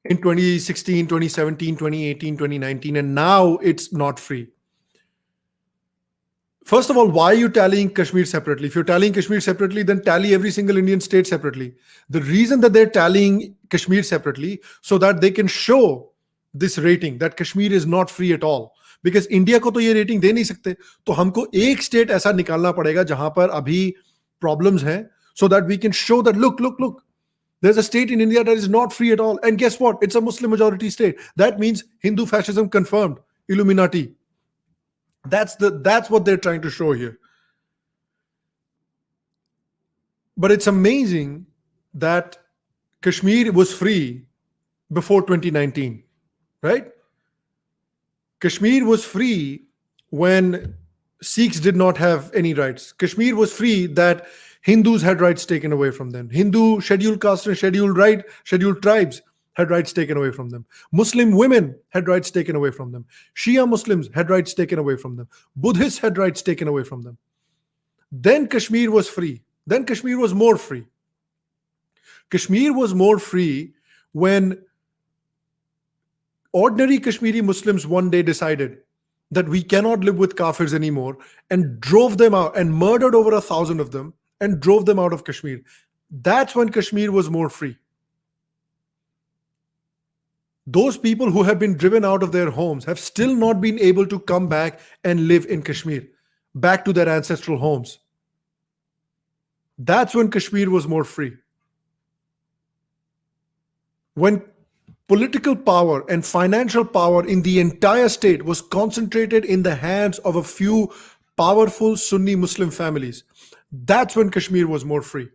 in 2016, 2017, 2018, 2019, and now it's not free. First of all, why are you tallying Kashmir separately? If you're tallying Kashmir separately, then tally every single Indian state separately. The reason that they're tallying Kashmir separately so that they can show this rating that Kashmir is not free at all. Because India को तो ये rating दे नहीं सकते, तो हमको एक state ऐसा निकालना पड़ेगा जहां पर अभी problems हैं, so that we can show that look, there's a state in India that is not free at all, and guess what? It's a Muslim majority state. That means Hindu fascism confirmed, Illuminati. That's what they're trying to show here. But it's amazing that Kashmir was free before 2019, right? Kashmir was free when Sikhs did not have any rights. Kashmir was free that Hindus had rights taken away from them. Hindu scheduled caste and scheduled tribes had rights taken away from them. Muslim women had rights taken away from them. Shia Muslims had rights taken away from them. Buddhists had rights taken away from them. Then Kashmir was free. Then Kashmir was more free. Kashmir was more free when ordinary Kashmiri Muslims one day decided that we cannot live with Kafirs anymore and drove them out and murdered over 1,000 of them and drove them out of Kashmir. That's when Kashmir was more free. Those people who have been driven out of their homes have still not been able to come back and live in Kashmir, back to their ancestral homes. That's when Kashmir was more free. When political power and financial power in the entire state was concentrated in the hands of a few powerful Sunni Muslim families, that's when Kashmir was more free.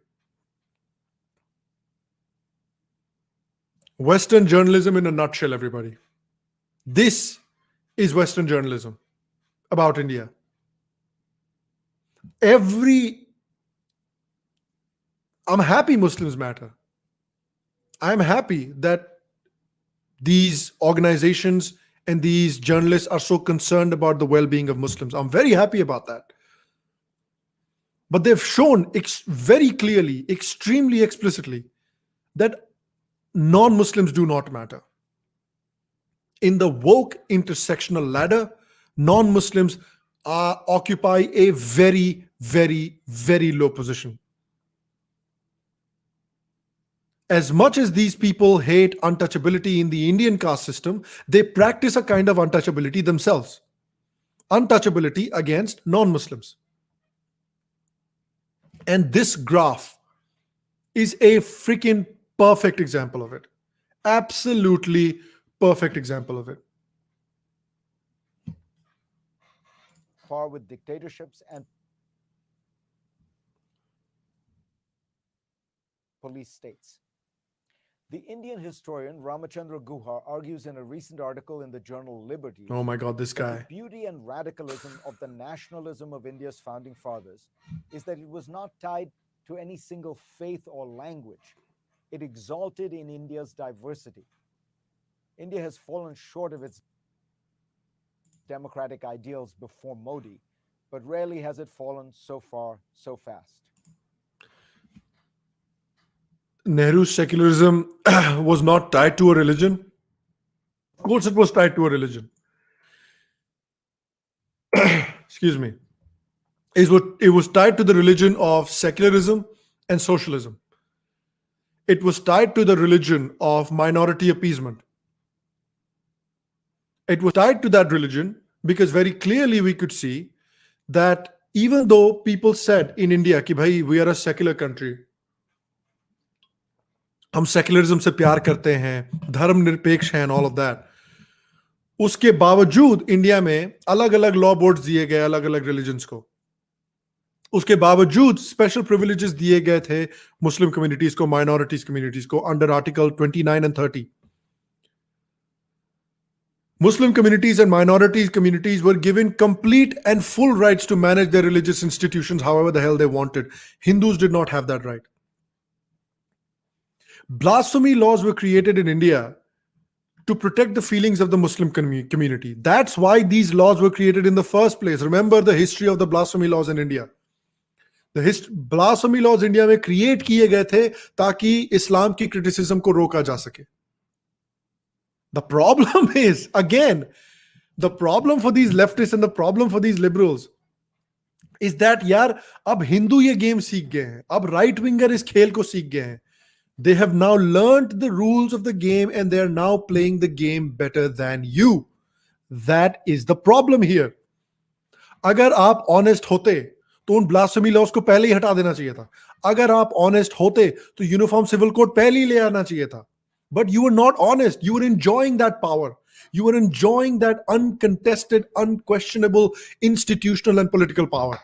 Western journalism in a nutshell, everybody. This is Western journalism about India. Every I'm happy Muslims matter. I'm happy that these organizations and these journalists are so concerned about the well-being of Muslims. I'm very happy about that. But they've shown very clearly, extremely explicitly, that non-Muslims do not matter. In the woke intersectional ladder, non-Muslims occupy a very, very, very low position. As much as these people hate untouchability in the Indian caste system, they practice a kind of untouchability themselves. Untouchability against non-Muslims. And this graph is a freaking perfect example of it. Absolutely perfect example of it. Par with dictatorships and police states. The Indian historian Ramachandra Guha argues in a recent article in the journal Liberty. Oh my God, this that guy. the beauty and radicalism of the nationalism of India's founding fathers is that it was not tied to any single faith or language. It exalted in India's diversity. India has fallen short of its democratic ideals before Modi, but rarely has it fallen so far, so fast. Nehru's secularism was not tied to a religion. Of course, it was tied to a religion. Excuse me. It was tied to the religion of secularism and socialism. It was tied to the religion of minority appeasement. It was tied to that religion because very clearly we could see that even though people said in India कि भाई we are a secular country, हम secularism से प्यार करते हैं, धर्म निरपेक्ष हैं, ऑल ऑफ दैट, उसके बावजूद इंडिया में अलग अलग लॉ बोर्ड्स दिए गए अलग अलग रिलीजन्स को. उसके बावजूद स्पेशल प्रिविलेजेस दिए गए थे मुस्लिम कम्युनिटीज को, माइनॉरिटीज कम्युनिटीज को under article 29 and 30. Muslim communities and minorities communities were given complete and full rights to manage their religious institutions however the hell they wanted. Hindus did not have that right. Blasphemy laws were created in India to protect the feelings of the Muslim community. That's why these laws were created in the first place. Remember the history of the blasphemy laws in India. The blasphemy laws in India में create किए गए थे ताकि इस्लाम की criticism को रोका जा सके. The problem is, again, the problem for these leftists and the problem for these liberals is that यार अब हिंदू ये गेम सीख गए हैं, अब राइट विंगर इस खेल को सीख गए हैं. They have now learned the rules of the game and they are now playing the game better than you. That is the problem here. अगर आप honest होते तो उन blasphemy laws को पहले ही हटा देना चाहिए था. अगर आप honest होते तो यूनिफॉर्म सिविल कोड पहले ही ले आना चाहिए था. But you were not honest. You were enjoying that power. You were enjoying that uncontested, unquestionable institutional and political power.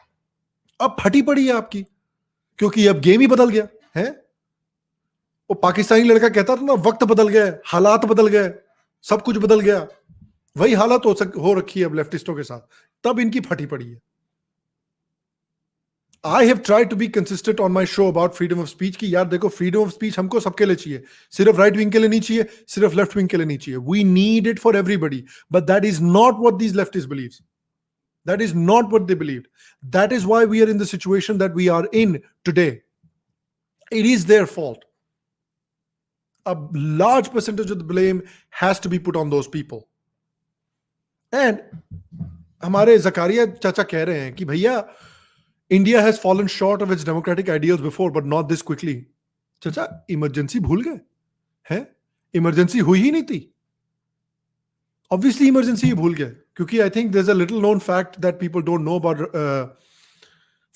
अब फटी पड़ी है आपकी क्योंकि अब गेम ही बदल गया है. वो पाकिस्तानी लड़का कहता था ना, वक्त बदल गया, हालात बदल गए, सब कुछ बदल गया. वही हालत हो रखी है अब लेफ्टिस्टों के साथ. तब इनकी फटी पड़ी है. I have tried to be consistent on my show about freedom of speech कि यार देखो freedom of speech हमको सबके लिए चाहिए, सिर्फ right wing के लिए नहीं चाहिए, सिर्फ left wing के लिए नहीं चाहिए. We need it for everybody, but that is not what these leftists believe. That is not what they believed. That is why we are in the situation that we are in today. It is their fault. A large percentage of the blame has to be put on those people. And हमारे ज़कारिया चाचा कह रहे हैं कि भैया India has fallen short of its democratic ideals before, but not this quickly. चाचा emergency भूल गए हैं? इमरजेंसी हुई ही नहीं थी. Obviously इमरजेंसी ही भूल गए क्योंकि I think there's a little known fact that people don't know about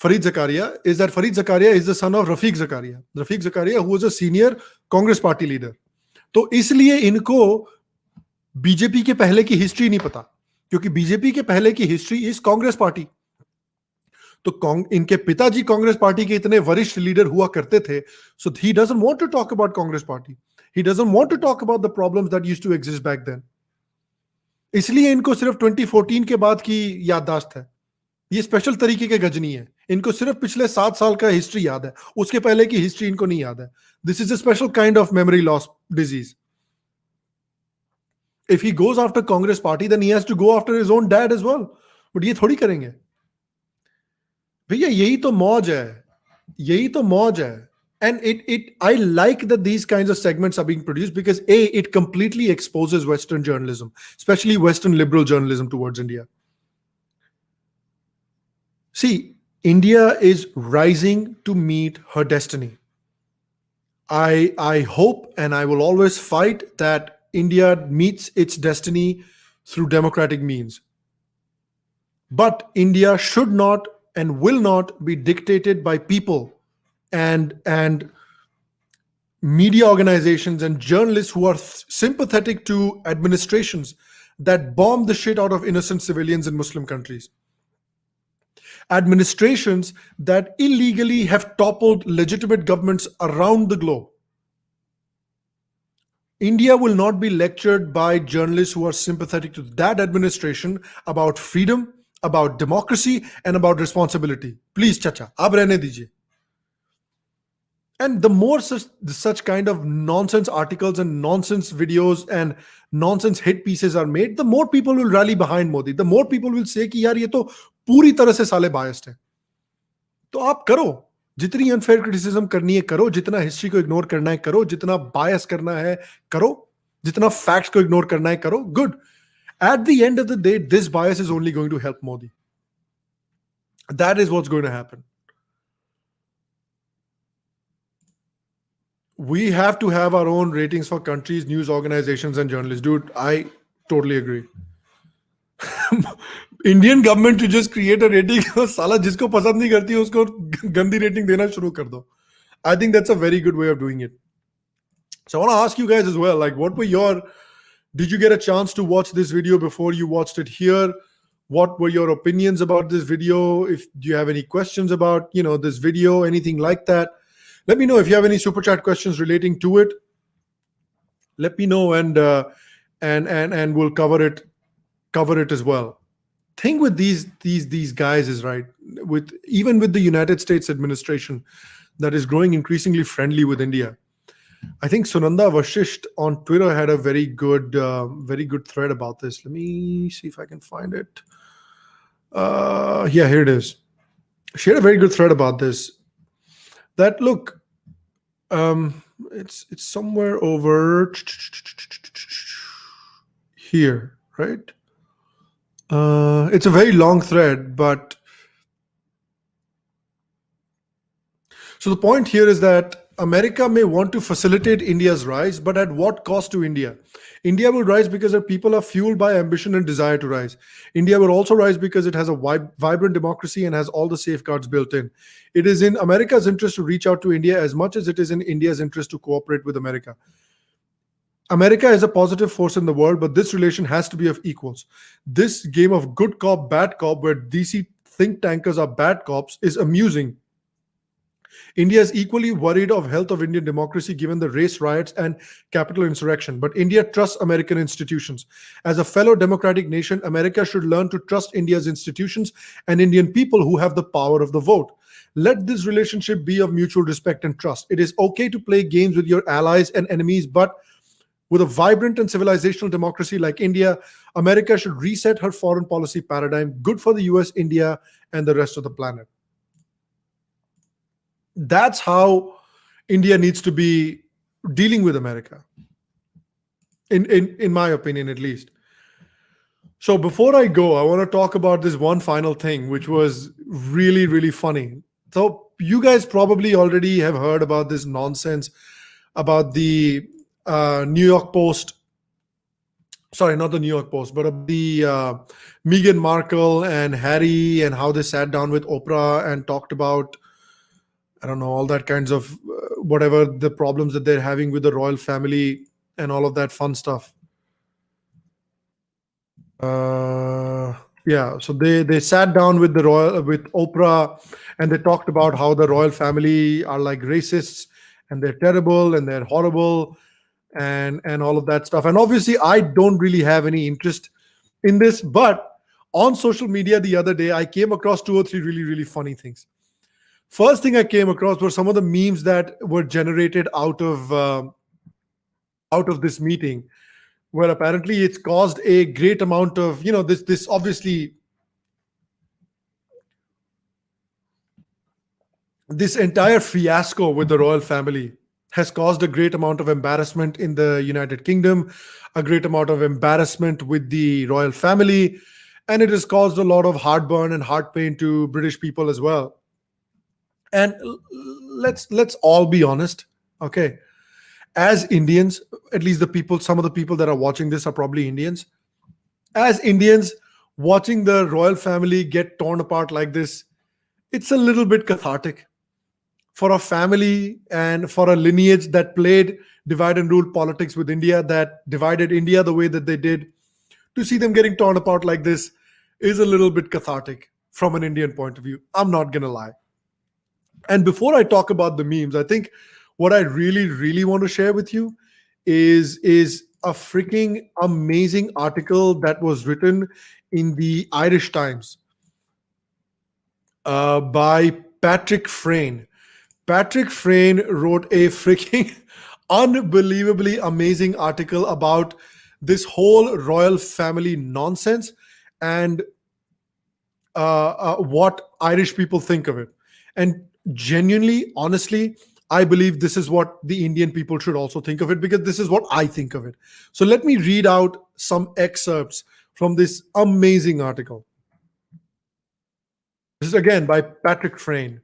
Fareed Zakaria is that Fareed Zakaria is the son of Rafiq Zakaria. Rafiq Zakaria who was a senior Congress party leader. तो इसलिए इनको BJP के पहले की history नहीं पता क्योंकि BJP के पहले की हिस्ट्री इज कांग्रेस पार्टी. तो इनके पिताजी कांग्रेस पार्टी के इतने वरिष्ठ लीडर हुआ करते थे. So he doesn't want to talk about Congress party. He doesn't want to talk about the problems that used to exist back then. इसलिए इनको सिर्फ 2014 के बाद की याददाश्त है. ये स्पेशल तरीके के गजनी है. इनको सिर्फ पिछले 7 साल का हिस्ट्री याद है, उसके पहले की हिस्ट्री इनको नहीं याद है. This is a special kind of memory loss disease. If he goes after Congress party, then he has to go after his own dad as well. But ये थोड़ी करेंगे भैया. यही तो मौज है, यही तो मौज है. And I like that these kinds of segments are being produced because A, it completely exposes Western journalism, especially Western liberal journalism towards India. See, India is rising to meet her destiny. I hope and I will always fight that India meets its destiny through democratic means. But India should not and will not be dictated by people and media organizations and journalists who are sympathetic to administrations that bomb the shit out of innocent civilians in Muslim countries. Administrations that illegally have toppled legitimate governments around the globe. India will not be lectured by journalists who are sympathetic to that administration about freedom, about democracy, and about responsibility. Please, chacha, ab rehne dijiye. And the more such kind of nonsense articles and nonsense videos and nonsense hit pieces are made, the more people will rally behind Modi. The more people will say कि यार ये तो पूरी तरह से साले biased है. तो आप करो, जितनी unfair criticism करनी है करो, जितना history को ignore करना है करो, जितना bias करना है करो, जितना facts को ignore करना है करो. Good. At the end of the day, this bias is only going to help Modi. That is what's going to happen. We have to have our own ratings for countries, news organizations, and journalists. Dude, I totally agree. Indian government to just create a rating, साला जिसको पसंद नहीं करती है उसको गंदी rating देना शुरू कर दो. I think that's a very good way of doing it. So I want to ask you guys as well, like, did you get a chance to watch this video before you watched it here? What were your opinions about this video? Do you have any questions about, this video, anything like that? Let me know if you have any super chat questions relating to it. Let me know and we'll cover it as well. Thing with these guys is, right, even with the United States administration that is growing increasingly friendly with India. I think Sunanda Vashisht on Twitter had a very good thread about this. Let me see if I can find it. Yeah, here it is. She had a very good thread about this. That look, it's somewhere over here, right? It's a very long thread, but so the point here is that America may want to facilitate India's rise, but at what cost to India? India will rise because our people are fueled by ambition and desire to rise. India will also rise because it has a vibrant democracy and has all the safeguards built in. It is in America's interest to reach out to India as much as it is in India's interest to cooperate with America. America is a positive force in the world, but this relation has to be of equals. This game of good cop, bad cop, where DC think tankers are bad cops, is amusing. India is equally worried of health of Indian democracy given the race riots and capital insurrection. But India trusts American institutions. As a fellow democratic nation, America should learn to trust India's institutions and Indian people who have the power of the vote. Let this relationship be of mutual respect and trust. It is okay to play games with your allies and enemies, but with a vibrant and civilizational democracy like India, America should reset her foreign policy paradigm, good for the US, India, and the rest of the planet. That's how India needs to be dealing with America, in my opinion, at least. So before I go, I want to talk about this one final thing, which was really, really funny. So you guys probably already have heard about this nonsense about the New York Post. Sorry, not the New York Post, but the Meghan Markle and Harry and how they sat down with Oprah and talked about, I don't know, all that kinds of whatever the problems that they're having with the royal family and all of that fun stuff. Yeah, so they sat down with with Oprah and they talked about how the royal family are like racists and they're terrible and they're horrible and all of that stuff. And obviously, I don't really have any interest in this, but on social media the other day, I came across 2 or 3 really, really funny things. First thing I came across were some of the memes that were generated out of this meeting, where apparently it's caused a great amount of, this obviously, this entire fiasco with the royal family has caused a great amount of embarrassment in the United Kingdom, a great amount of embarrassment with the royal family, and it has caused a lot of heartburn and heart pain to British people as well. And let's all be honest, okay? As Indians, at least some of the people that are watching this are probably Indians. As Indians, watching the royal family get torn apart like this, it's a little bit cathartic for a family and for a lineage that played divide and rule politics with India, that divided India the way that they did. To see them getting torn apart like this is a little bit cathartic from an Indian point of view. I'm not going to lie. And before I talk about the memes, I think what I really, really want to share with you is a freaking amazing article that was written in the Irish Times by Patrick Frayne. Patrick Frayne wrote a freaking unbelievably amazing article about this whole royal family nonsense and what Irish people think of it. And genuinely, honestly, I believe this is what the Indian people should also think of it, because this is what I think of it. So let me read out some excerpts from this amazing article. This is again by Patrick Frayne.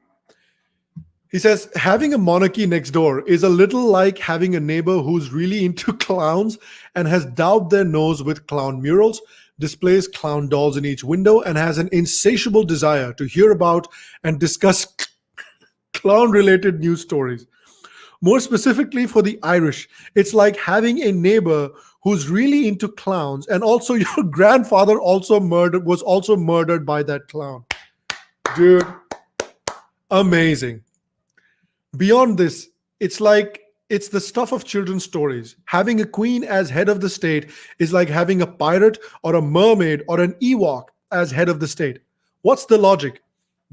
He says, having a monarchy next door is a little like having a neighbor who's really into clowns and has daubed their nose with clown murals, displays clown dolls in each window, and has an insatiable desire to hear about and discuss clown-related news stories. More specifically for the Irish, it's like having a neighbor who's really into clowns, and also your grandfather was also murdered by that clown. Dude, amazing. Beyond this, it's the stuff of children's stories. Having a queen as head of the state is like having a pirate or a mermaid or an Ewok as head of the state. What's the logic?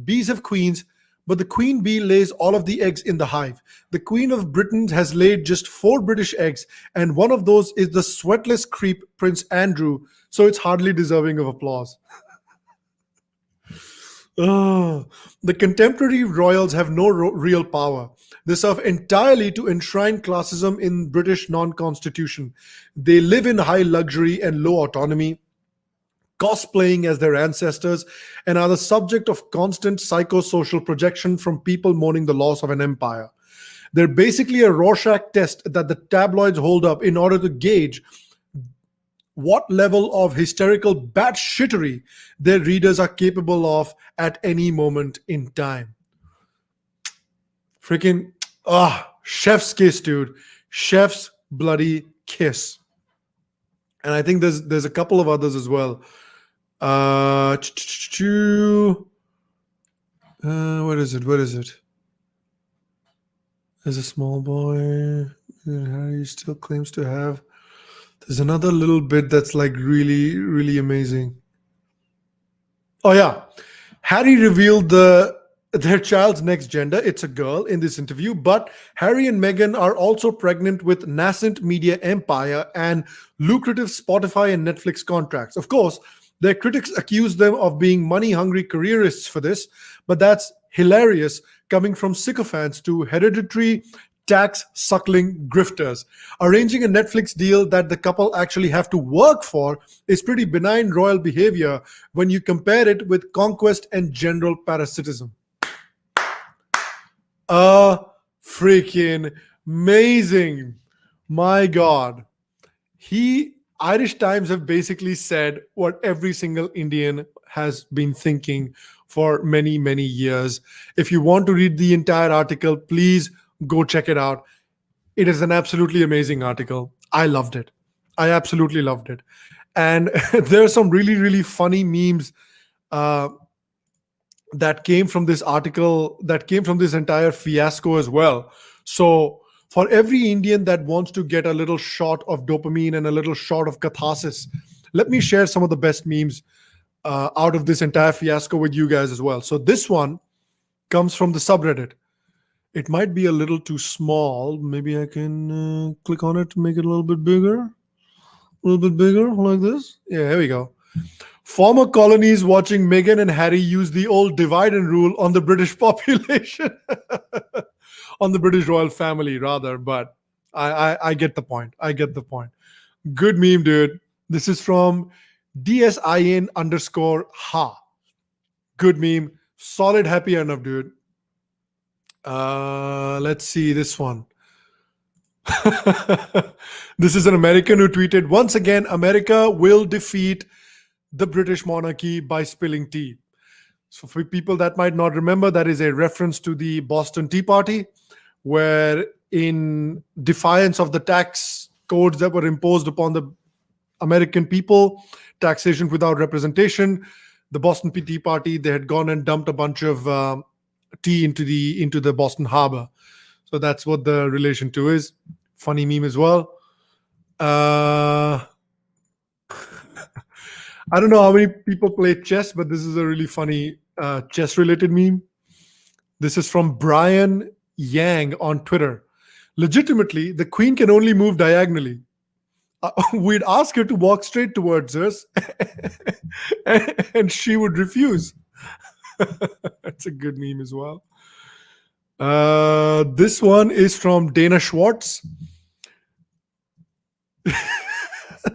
Bees have queens, but the queen bee lays all of the eggs in the hive. The Queen of Britain has laid just 4 British eggs, and one of those is the sweatless creep Prince Andrew, so it's hardly deserving of applause. The contemporary royals have no real power. They serve entirely to enshrine classism in British non-constitution. They live in high luxury and low autonomy, cosplaying as their ancestors, and are the subject of constant psychosocial projection from people mourning the loss of an empire. They're basically a Rorschach test that the tabloids hold up in order to gauge what level of hysterical batshittery their readers are capable of at any moment in time. Freaking, chef's kiss, dude. Chef's bloody kiss. And I think there's a couple of others as well. What is it? There's a small boy Harry still claims to have. There's another little bit that's like really, really amazing. Oh yeah. Harry revealed their child's next gender. It's a girl in this interview, but Harry and Meghan are also pregnant with nascent media empire and lucrative Spotify and Netflix contracts. Of course, their critics accuse them of being money-hungry careerists for this, but that's hilarious coming from sycophants to hereditary tax-suckling grifters. Arranging a Netflix deal that the couple actually have to work for is pretty benign royal behavior when you compare it with conquest and general parasitism. Freaking amazing. My God. Irish Times have basically said what every single Indian has been thinking for many, many years. If you want to read the entire article, please go check it out. It is an absolutely amazing article. I loved it. I absolutely loved it. And there are some really, really funny memes that came from this article, that came from this entire fiasco as well. So for every Indian that wants to get a little shot of dopamine and a little shot of catharsis, let me share some of the best memes out of this entire fiasco with you guys as well. So this one comes from the subreddit. It might be a little too small. Maybe I can click on it to make it a little bit bigger. A little bit bigger, like this. Yeah, here we go. Former colonies watching Meghan and Harry use the old divide and rule on the British population. On the British royal family, rather. But I get the point. I get the point. Good meme, dude. This is from DSIN_ha. Good meme. Solid happy enough, dude. Let's see this one. This is an American who tweeted, once again, America will defeat the British monarchy by spilling tea. So for people that might not remember, that is a reference to the Boston Tea Party, where in defiance of the tax codes that were imposed upon the American people, taxation without representation, the Boston Tea Party, they had gone and dumped a bunch of tea into the Boston Harbor. So that's what the relation to is. Funny meme as well. I don't know how many people play chess, but this is a really funny chess-related meme. This is from Brian Yang on Twitter. Legitimately, the queen can only move diagonally. We'd ask her to walk straight towards us, and she would refuse. That's a good meme as well. This one is from Dana Schwartz.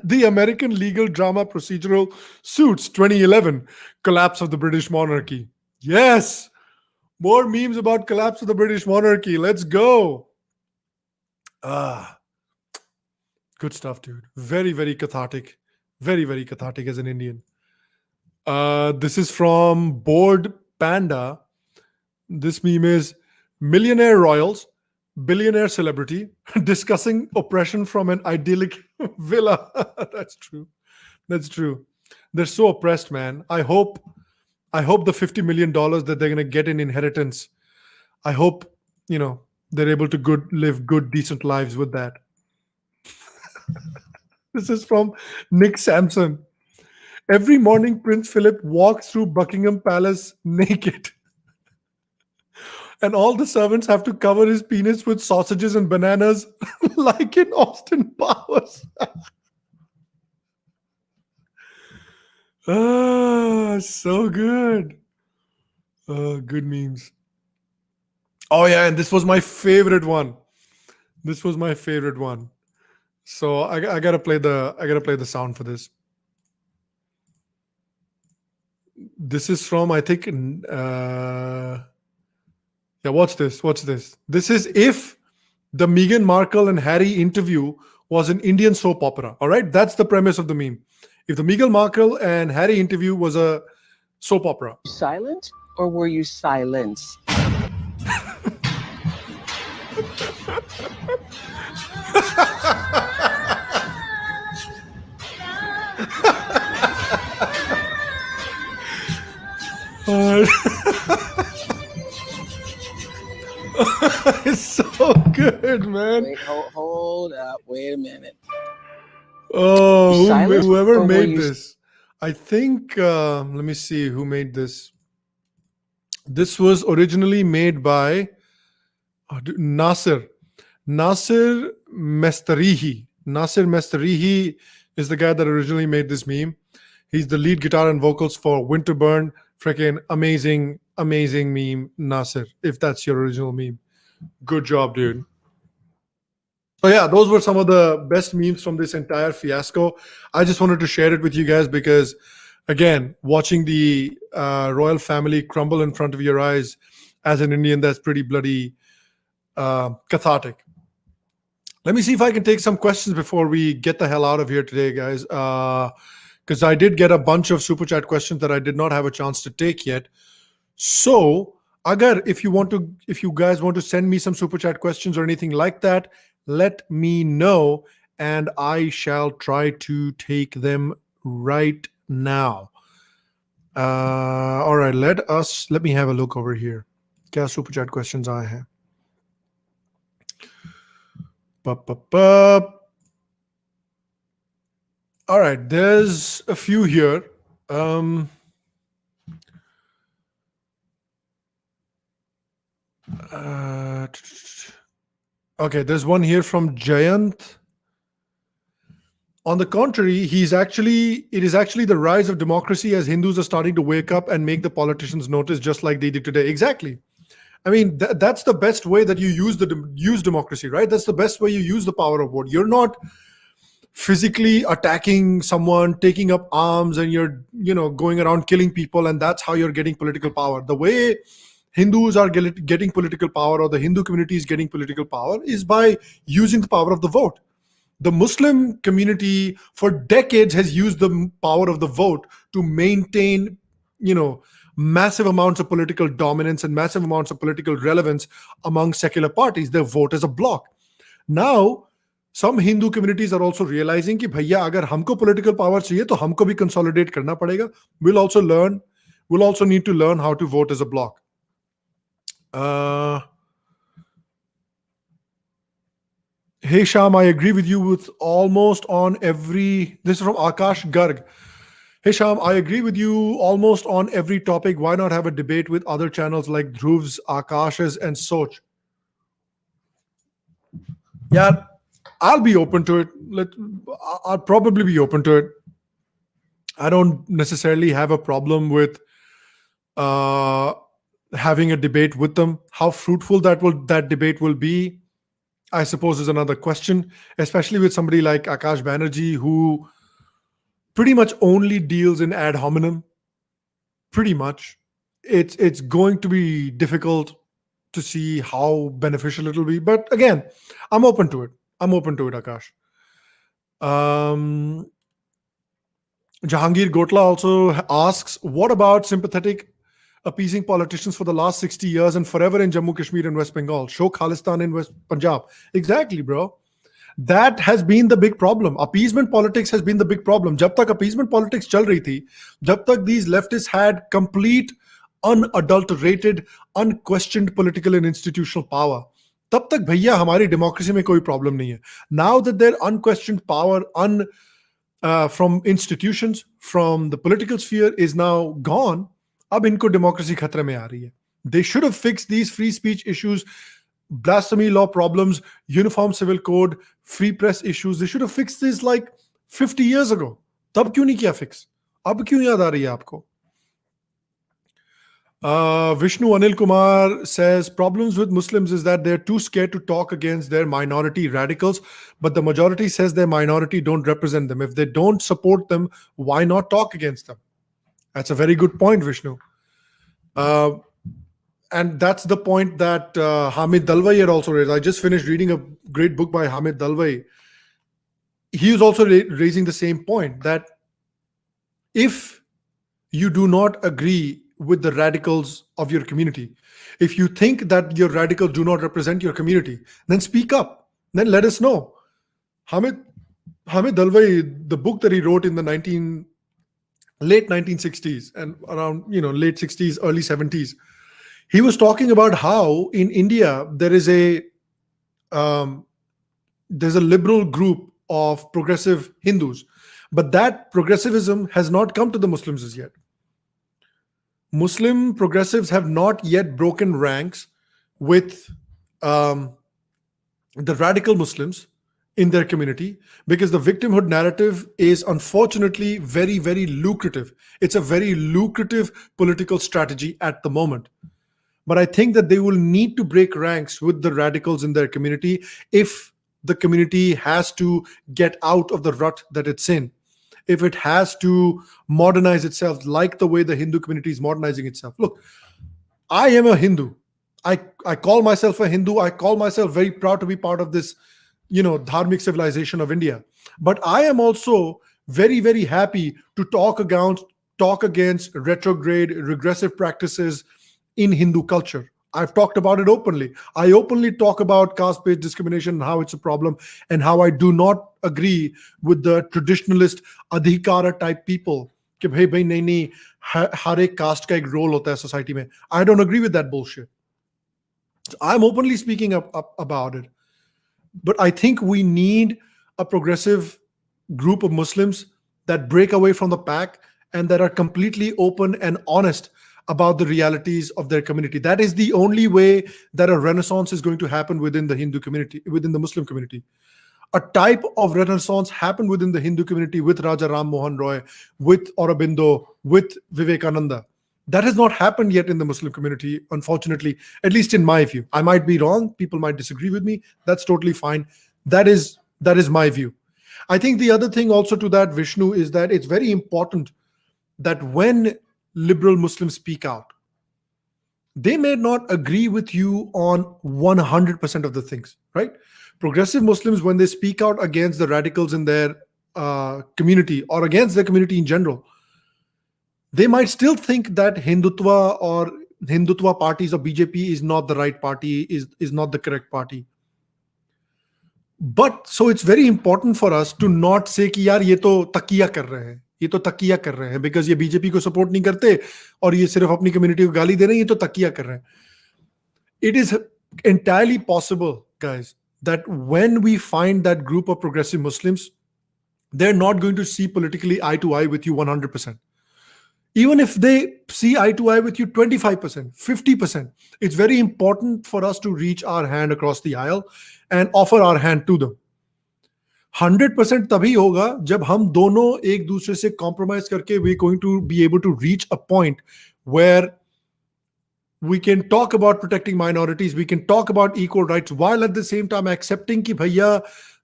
The American legal drama procedural Suits 2011, collapse of the British monarchy. Yes, more memes about collapse of the British monarchy. Let's go. Good stuff, dude. Very, very cathartic. Very, very cathartic as an Indian. This is from Bored Panda. This meme is millionaire royals, billionaire celebrity discussing oppression from an idyllic villa. That's true. That's true. They're so oppressed, man. I hope the $50 million that they're gonna get in inheritance, I hope, they're able to live good, decent lives with that. This is from Nick Sampson. Every morning, Prince Philip walks through Buckingham Palace naked. And all the servants have to cover his penis with sausages and bananas, like in Austin Powers. So good. Good memes. Oh yeah, and this was my favorite one. So I gotta play the sound for this. This is from, I think, yeah, watch this. This is if the Meghan Markle and Harry interview was an Indian soap opera. All right, that's the premise of the meme. If the Meghan Markle and Harry interview was a soap opera. Silent or were you silenced? It's so good, man. Wait, hold up. Wait a minute. Oh, Silence whoever or were made you- this. I think, let me see who made this. This was originally made by Nasir Mestarihi. Nasir Mestarihi is the guy that originally made this meme. He's the lead guitar and vocals for Winterburn. Freaking amazing meme, Nasir, if that's your original meme. Good job, dude. So yeah, those were some of the best memes from this entire fiasco. I just wanted to share it with you guys because, again, watching the royal family crumble in front of your eyes as an Indian, that's pretty bloody cathartic. Let me see if I can take some questions before we get the hell out of here today, guys. Because I did get a bunch of super chat questions that I did not have a chance to take yet. So, Agar, if you guys want to send me some super chat questions or anything like that, let me know, and I shall try to take them right now. All right, let me have a look over here. Kya super chat questions I have? All right, there's a few here. Okay, there's one here from Jayant. On the contrary, it is actually the rise of democracy as Hindus are starting to wake up and make the politicians notice, just like they did today. Exactly. I mean, that's the best way that you use democracy, right? That's the best way you use the power of vote. You're not physically attacking someone, taking up arms, and you're going around killing people, and that's how you're getting political power. The way Hindus are getting political power, or the Hindu community is getting political power, is by using the power of the vote. The Muslim community for decades has used the power of the vote to maintain, massive amounts of political dominance and massive amounts of political relevance among secular parties. They vote as a bloc. Now, some Hindu communities are also realizing कि भैया अगर हमको political power चाहिए तो हमको भी consolidate करना पड़ेगा. We'll also need to learn how to vote as a bloc. Hey Sham, I agree with you with almost on every. This is from Akash Garg. Hey Sham, I agree with you almost on every topic. Why not have a debate with other channels like Dhruv's, Akash's, and Soch? Yeah, I'll be open to it. I'll probably be open to it. I don't necessarily have a problem with having a debate with them. How fruitful that debate will be, I suppose, is another question, especially with somebody like Akash Banerjee, who pretty much only deals in ad hominem. Pretty much. It's going to be difficult to see how beneficial it'll be. But again, I'm open to it. Akash. Jahangir Gotla also asks, what about sympathetic appeasing politicians for the last 60 years and forever in Jammu, Kashmir and West Bengal? Show Khalistan in West Punjab. Exactly, bro. That has been the big problem. Appeasement politics has been the big problem. Jab tak appeasement politics chal rahi thi, jab tak these leftists had complete, unadulterated, unquestioned political and institutional power, tab tak bhaiya hamari democracy mein koi problem nahi hai. Now that their unquestioned power from institutions, from the political sphere is now gone, ab inko democracy khatre mein aa rahi hai. They should have fixed these free speech issues, blasphemy law problems, uniform civil code, free press issues. They should have fixed this like 50 years ago. Tab kyun nahi kiya fix? Ab kyun yaad aa rahi hai aapko? Vishnu Anil Kumar says, problems with Muslims is that they're too scared to talk against their minority radicals, but the majority says their minority don't represent them. If they don't support them, why not talk against them? That's a very good point, Vishnu. And that's the point that Hamid Dalwai had also raised. I just finished reading a great book by Hamid Dalwai. He was also raising the same point, that if you do not agree with the radicals of your community, if you think that your radicals do not represent your community, then speak up. Then let us know. Hamid Dalwai, the book that he wrote in the late 1960s and around late 60s, early 70s, he was talking about how in India there's a liberal group of progressive Hindus, but that progressivism has not come to the Muslims as yet. Muslim progressives have not yet broken ranks with the radical Muslims in their community, because the victimhood narrative is unfortunately very, very lucrative. It's a very lucrative political strategy at the moment. But I think that they will need to break ranks with the radicals in their community if the community has to get out of the rut that it's in, if it has to modernize itself like the way the Hindu community is modernizing itself. Look, I am a Hindu. I call myself a Hindu. I call myself very proud to be part of this, dharmic civilization of India. But I am also very, very happy to talk against retrograde, regressive practices in Hindu culture. I've talked about it openly. I openly talk about caste-based discrimination and how it's a problem, and how I do not agree with the traditionalist adhikara type people. कि भाई नहीं हर एक caste का एक role होता है society में. I don't agree with that bullshit. So I'm openly speaking up about it. But I think we need a progressive group of Muslims that break away from the pack and that are completely open and honest about the realities of their community. That is the only way that a renaissance is going to happen within the Hindu community, within the Muslim community. A type of renaissance happened within the Hindu community with Raja Ram Mohan Roy, with Aurobindo, with Vivekananda. That has not happened yet in the Muslim community, unfortunately, at least in my view. I might be wrong. People might disagree with me. That's totally fine. That is my view. I think the other thing also to that, Vishnu, is that it's very important that when liberal Muslims speak out, they may not agree with you on 100% of the things, right? Progressive Muslims, when they speak out against the radicals in their community or against their community in general, they might still think that Hindutva or Hindutva parties or BJP is not the right party, is not the correct party. But so it's very important for us to not say कि यार ये तो तकिया कर रहे हैं, ये तो तकिया कर रहे हैं, because ये बीजेपी को सपोर्ट नहीं करते और ये सिर्फ अपनी कम्युनिटी को गाली दे रहे हैं, ये तो तकिया कर रहे हैं. It is entirely possible, guys, that when we find that group of progressive Muslims, they're not going to see politically eye to eye with you 100%. Even if they see eye to eye with you 25%, 50%, it's very important for us to reach our hand across the aisle and offer our hand to them. 100% तभी होगा जब हम दोनों एक दूसरे से compromise करके we're going to be able to reach a point where we can talk about protecting minorities, we can talk about equal rights, while at the same time accepting कि भैया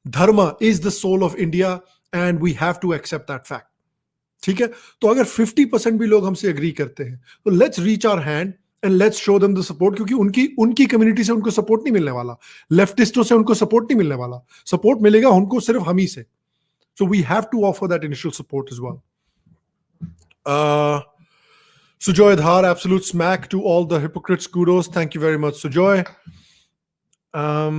dharma is the soul of India and we have to accept that fact. ठीक है, तो अगर 50% भी लोग हमसे agree करते हैं तो let's reach our hand and let's show them the support, क्योंकि उनकी कम्युनिटी से उनको सपोर्ट नहीं मिलने वाला, लेफ्टिस्टों से उनको सपोर्ट नहीं मिलने वाला, सपोर्ट मिलेगा उनको सिर्फ हम ही से. So we have to offer that initial support as well. Sujoy Dhar, absolute smack to all the hypocrites. Kudos. Thank you very much, Sujoy. A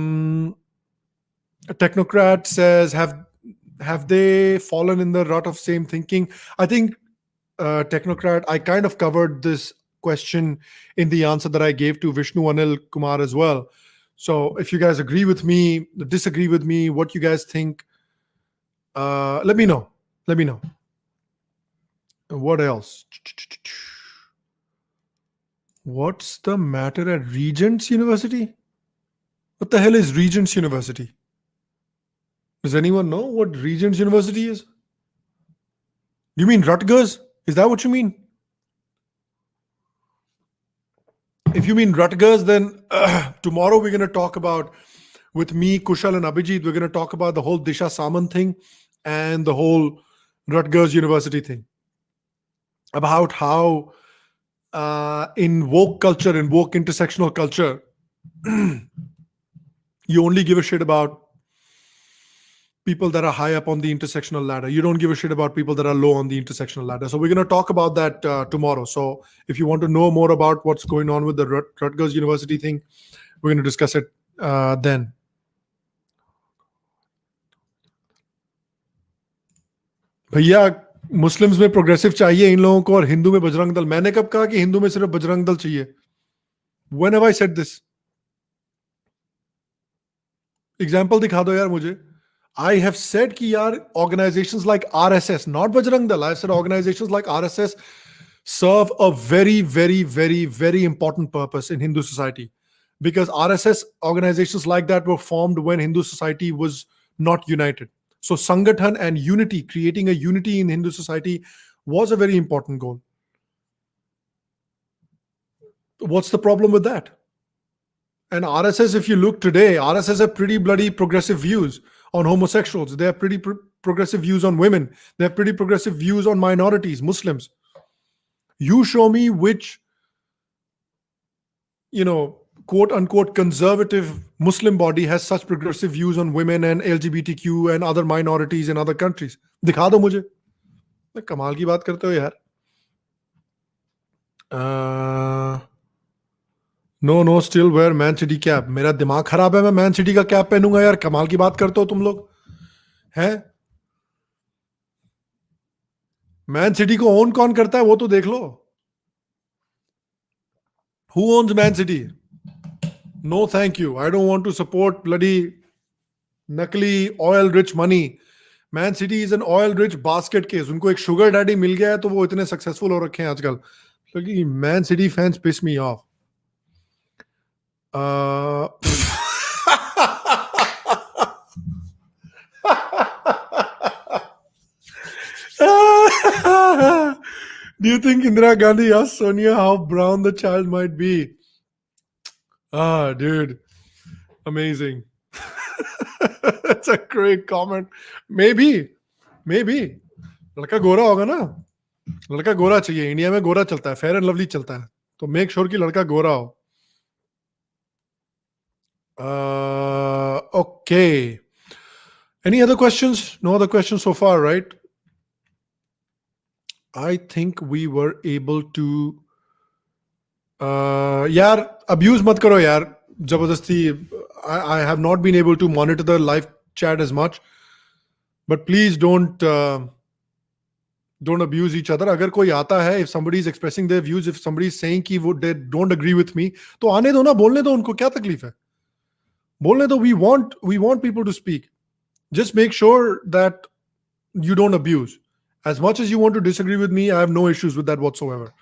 technocrat says, have they fallen in the rut of same thinking? I think, technocrat, I kind of covered this question in the answer that I gave to Vishnu Anil Kumar as well. So if you guys agree with me, disagree with me, what you guys think, let me know. Let me know. What else? What's the matter at Regents University? What the hell is Regents University? Does anyone know what Regents University is? You mean Rutgers? Is that what you mean? If you mean Rutgers, then tomorrow we're going to talk about, with me, Kushal and Abhijit, we're going to talk about the whole Disha Samant thing and the whole Rutgers University thing. About how in woke culture, in woke intersectional culture, you only give a shit about people that are high up on the intersectional ladder. You don't give a shit about people that are low on the intersectional ladder. So we're going to talk about that tomorrow. So if you want to know more about what's going on with the Rutgers University thing, we're going to discuss it then. भैया Muslims में progressive चाहिए इन लोगों को और हिंदू में बजरंग दल. मैंने कब कहा कि हिंदू में सिर्फ बजरंग दल चाहिए? When have I said this? Example दिखा दो यार मुझे. I have said कि यार organizations like RSS, not Bajrang Dal, I said organizations like RSS serve a very, very, very, very important purpose in Hindu society, because RSS organizations like that were formed when Hindu society was not united. So Sangathan and unity, creating a unity in Hindu society, was a very important goal. What's the problem with that? And RSS, if you look today, RSS have pretty bloody progressive views on homosexuals. They have pretty progressive views on women. They have pretty progressive views on minorities, Muslims. You show me which, quote unquote conservative Muslim body has such progressive views on women and LGBTQ and other minorities in other countries. दिखा दो मुझे. कमाल की बात करते हो यार. No, still wear Man City cap. मेरा दिमाग खराब है, मैं Man City का कैप पहनूंगा यार. कमाल की बात करते हो तुम लोग हैं. Man City को ओन कौन करता है वो तो देख लो. Who owns Man City? No, thank you. I don't want to support bloody नकली oil rich money. Man City is an oil rich basket case. उनको एक sugar daddy मिल गया है तो वो इतने successful हो रखे हैं आजकल. Look, Man City fans piss me off. Do you think Indira Gandhi asked Sonia how brown the child might be? Dude, amazing. That's a great comment. Maybe. लड़का गोरा होगा ना, लड़का गोरा चाहिए. इंडिया में गोरा चलता है, फेयर एंड लवली चलता है, तो मेक श्योर कि लड़का गोरा हो. Okay. Any other questions? No other questions so far, right? I think we were able to. यार abuse मत करो यार जबरदस्ती. I have not been able to monitor the live chat as much, but please don't abuse each other. अगर कोई आता है, if somebody is expressing their views, if somebody is saying कि वो they don't agree with me, तो आने दो ना, बोलने दो उनको, क्या तकलीफ है? बोलने दो. We want people to speak. Just make sure that you don't abuse. As much as you want to disagree with me, I have no issues with that whatsoever.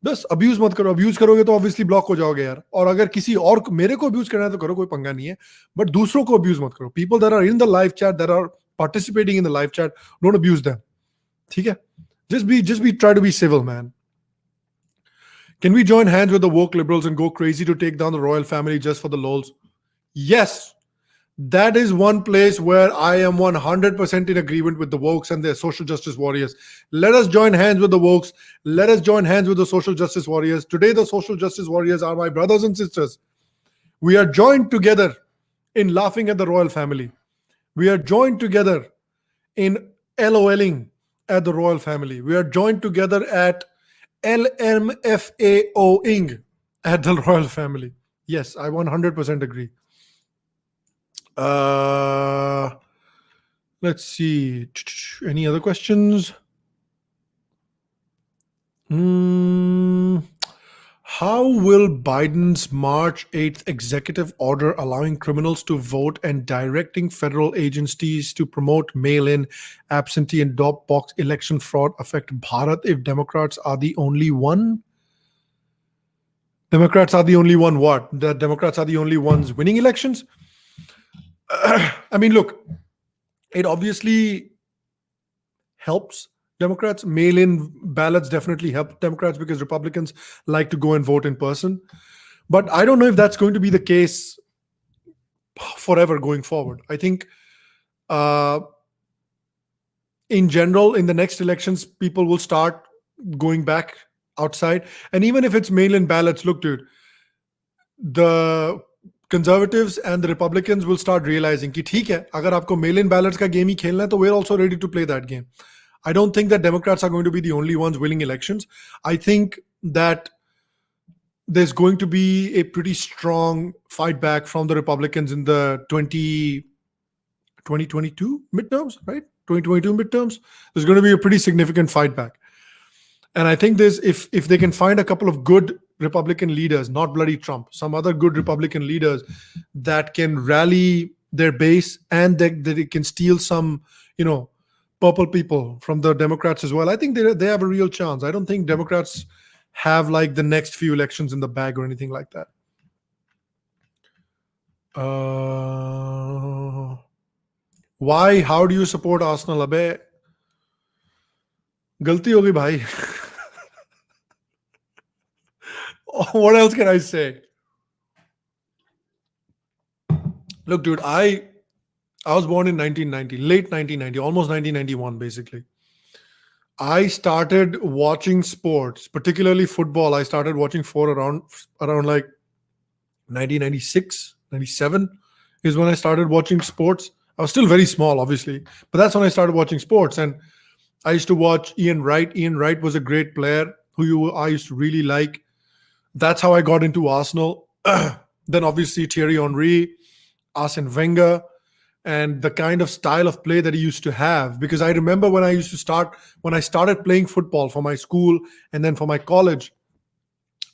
बस अब्यूज मत करो. अब्यूज करोगे तो ऑब्वियसली ब्लॉक हो जाओगे यार. और अगर किसी और मेरे को अब्यूज करना है तो करो, कोई पंगा नहीं है, बट दूसरों को अब्यूज मत करो. People that are in the live chat, that are participating in the live chat, don't abuse them. ठीक है? Just be try to be civil, man. Can we join hands with the woke liberals and go crazy to take down the royal family just for the lols? Yes. That is one place where I am 100% in agreement with the wokes and their social justice warriors. Let us join hands with the wokes. Let us join hands with the social justice warriors. Today, the social justice warriors are my brothers and sisters. We are joined together in laughing at the royal family. We are joined together in LOLing at the royal family. We are joined together at LMFAOing at the royal family. Yes, I 100% agree. Let's see. Any other questions? How will Biden's March 8th executive order allowing criminals to vote and directing federal agencies to promote mail-in, absentee, and drop box election fraud affect Bharat if Democrats are the only one? Democrats are the only one what? The Democrats are the only ones winning elections? I mean, look, it obviously helps Democrats. Mail-in ballots definitely help Democrats because Republicans like to go and vote in person. But I don't know if that's going to be the case forever going forward. I think in general, in the next elections, people will start going back outside. And even if it's mail-in ballots, look, dude, the conservatives and the Republicans will start realizing कि ठीक है, अगर आपको mail-in ballots का game ही खेलना है, तो we're also ready to play that game. I don't think that Democrats are going to be the only ones winning elections. I think that there's going to be a pretty strong fight back from the Republicans in the 2022 midterms, right? 2022 midterms. There's going to be a pretty significant fight back. And I think there's if they can find a couple of good Republican leaders, not bloody Trump, some other good Republican leaders that can rally their base and that they can steal some, purple people from the Democrats as well. I think they have a real chance. I don't think Democrats have like the next few elections in the bag or anything like that. Why? How do you support Arsenal? Abhe, galti hogi bhai. What else can I say? Look, dude, I was born in 1990, late 1990, almost 1991, basically. I started watching sports, particularly football. I started watching around like 1996, 97 is when I started watching sports. I was still very small, obviously, but that's when I started watching sports. And I used to watch Ian Wright. Ian Wright was a great player I used to really like. That's how I got into Arsenal. Then obviously Thierry Henry, Arsene Wenger, and the kind of style of play that he used to have. Because I remember when I started playing football for my school and then for my college,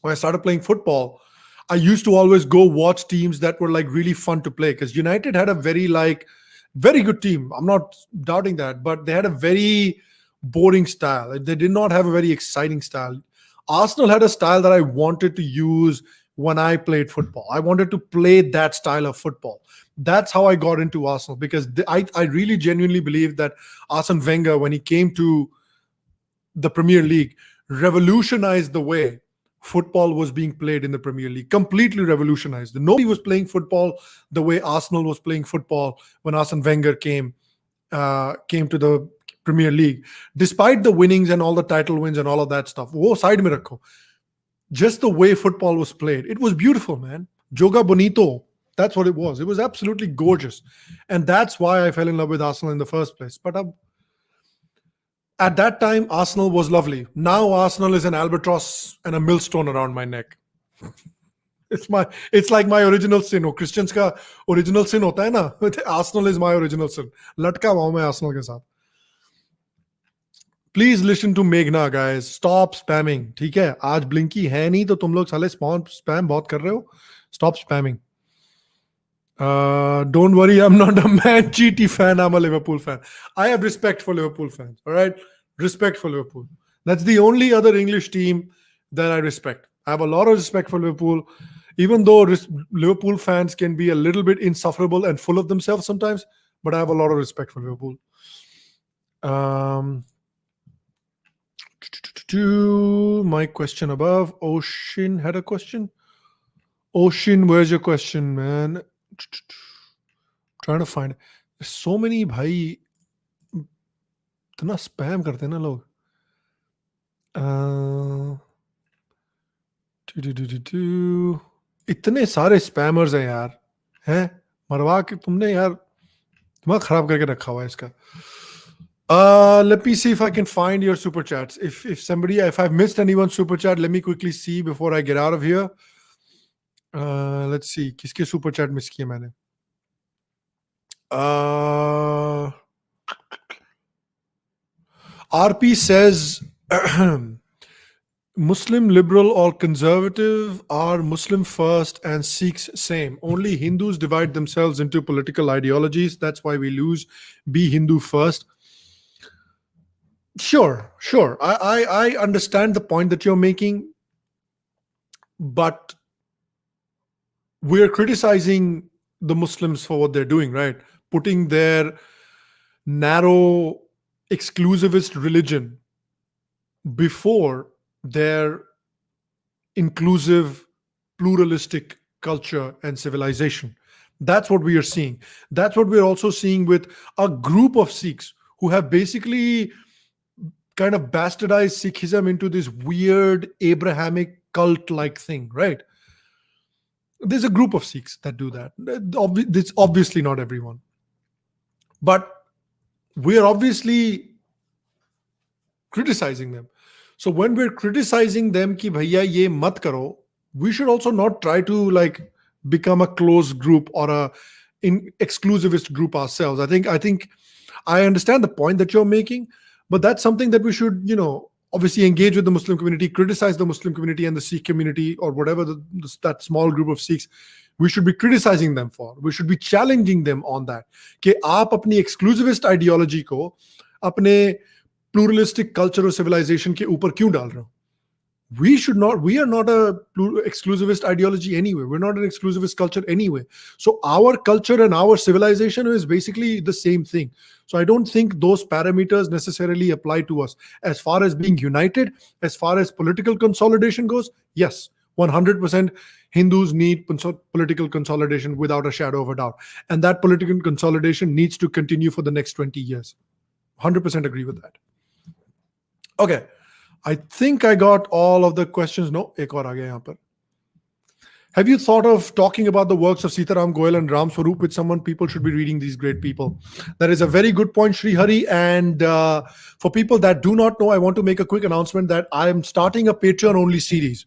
when I started playing football, I used to always go watch teams that were like really fun to play. Because United had a very good team. I'm not doubting that, but they had a very boring style. They did not have a very exciting style. Arsenal had a style that I wanted to use when I played football. I wanted to play that style of football. That's how I got into Arsenal, because I really genuinely believe that Arsene Wenger, when he came to the Premier League, revolutionized the way football was being played in the Premier League. Completely revolutionized. Nobody was playing football the way Arsenal was playing football when Arsene Wenger came to the Premier League. Despite the winnings and all the title wins and all of that stuff, wo side mein rakho. Just the way football was played, it was beautiful, man. Joga bonito. That's what it was. It was absolutely gorgeous, and that's why I fell in love with Arsenal in the first place. But at that time, Arsenal was lovely. Now Arsenal is an albatross and a millstone around my neck. It's like my original sin. Oh, Christians ka original sin hota hai na. Arsenal is my original sin. Latka hua main Arsenal ke saath. Please listen to Meghna, guys. Stop spamming. ठीक है? आज Blinky है नहीं तो तुम लोग साले spam बहुत कर रहे हो. Stop spamming. Don't worry, I'm not a Man City fan. I'm a Liverpool fan. I have respect for Liverpool fans. All right, respect for Liverpool. That's the only other English team that I respect. I have a lot of respect for Liverpool, even though Liverpool fans can be a little bit insufferable and full of themselves sometimes. But I have a lot of respect for Liverpool. My question above. Ocean had a question. Ocean, where's your question, man? Trying to find it. There's so many भाई इतना spam करते हैं ना लोग. इतने सारे spammers हैं यार, हैं मरवा के तुमने यार दिमाग खराब करके रखा हुआ है इसका. Let me see if I can find your super chats. If I've missed anyone's super chat, let me quickly see before I get out of here. Let's see किसके super chat miss किए मैंने. RP says Muslim liberal or conservative are Muslim first and Sikhs same. Only Hindus divide themselves into political ideologies. That's why we lose. Be Hindu first. Sure. I understand the point that you're making, but we're criticizing the Muslims for what they're doing, right? Putting their narrow exclusivist religion before their inclusive, pluralistic culture and civilization. That's what we are seeing. That's what we're also seeing with a group of Sikhs who have basically kind of bastardized Sikhism into this weird Abrahamic cult-like thing, right? There's a group of Sikhs that do that. It's obviously not everyone. But we're obviously criticizing them. So when we're criticizing them ki bhaiya ye mat karo, we should also not try to like become a closed group or a exclusivist group ourselves. I think I understand the point that you're making, but that's something that we should, obviously engage with the Muslim community, criticize the Muslim community and the Sikh community or whatever that small group of Sikhs, we should be criticizing them for. We should be challenging them on that. कि आप अपनी exclusivist ideology को अपने pluralistic culture or civilization के ऊपर क्यों डाल रहे हो? We are not a exclusivist ideology anyway. We're not an exclusivist culture anyway. So our culture and our civilization is basically the same thing. So I don't think those parameters necessarily apply to us. As far as being united, as far as political consolidation goes, yes, 100% Hindus need political consolidation without a shadow of a doubt. And that political consolidation needs to continue for the next 20 years. 100% agree with that. Okay. I think I got all of the questions. No, ek aur aa gaya yahan par. Have you thought of talking about the works of Sitaram Goel and Ram Swaroop with someone? People should be reading these great people. That is a very good point, Sri Hari. And for people that do not know, I want to make a quick announcement that I am starting a Patreon-only series.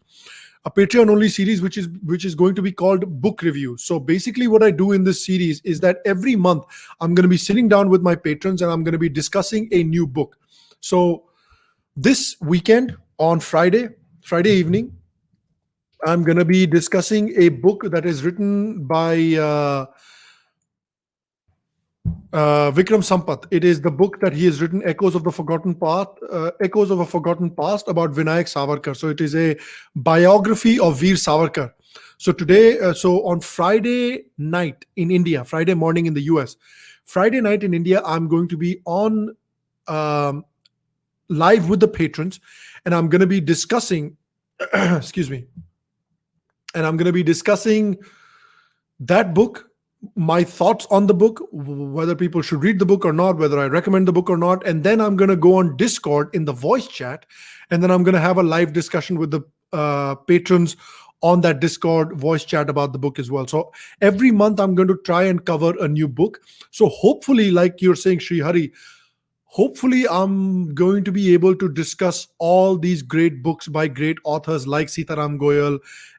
A Patreon-only series which is going to be called Book Review. So basically what I do in this series is that every month I'm going to be sitting down with my patrons and I'm going to be discussing a new book. So this weekend on Friday evening, I'm going to be discussing a book that is written by Vikram Sampath. It is the book that he has written, Echoes of a Forgotten Past, about Vinayak Savarkar. So it is a biography of Veer Savarkar. So today, so on Friday night in India, Friday morning in the US, Friday night in India, I'm going to be on live with the patrons, and I'm going to be discussing, excuse me, and I'm going to be discussing that book, my thoughts on the book, whether people should read the book or not, whether I recommend the book or not. And then I'm going to go on Discord in the voice chat, and then I'm going to have a live discussion with the patrons on that Discord voice chat about the book as well. So every month I'm going to try and cover a new book. So hopefully, like you're saying, Sri Hari, hopefully I'm going to be able to discuss all these great books by great authors like Sitaram Goyal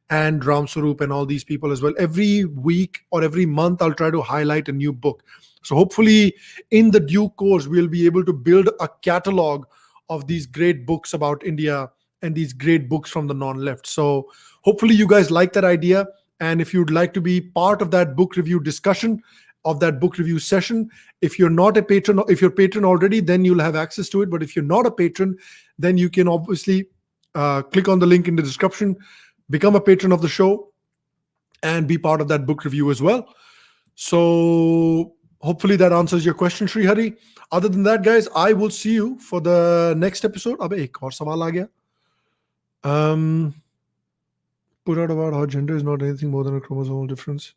and Ram Swarup and all these people as well. Every week or every month, I'll try to highlight a new book. So hopefully in the due course, we'll be able to build a catalog of these great books about India and these great books from the non-left. So hopefully you guys like that idea. And if you'd like to be part of that book review discussion, of that book review session, if you're not a patron, if you're a patron already, then you'll have access to it. But if you're not a patron, then you can obviously click on the link in the description, become a patron of the show, and be part of that book review as well. So hopefully that answers your question, Sri Hari. Other than that, guys, I will see you for the next episode. Abhi ek aur sawal aa gaya. Put out about how gender is not anything more than a chromosomal difference.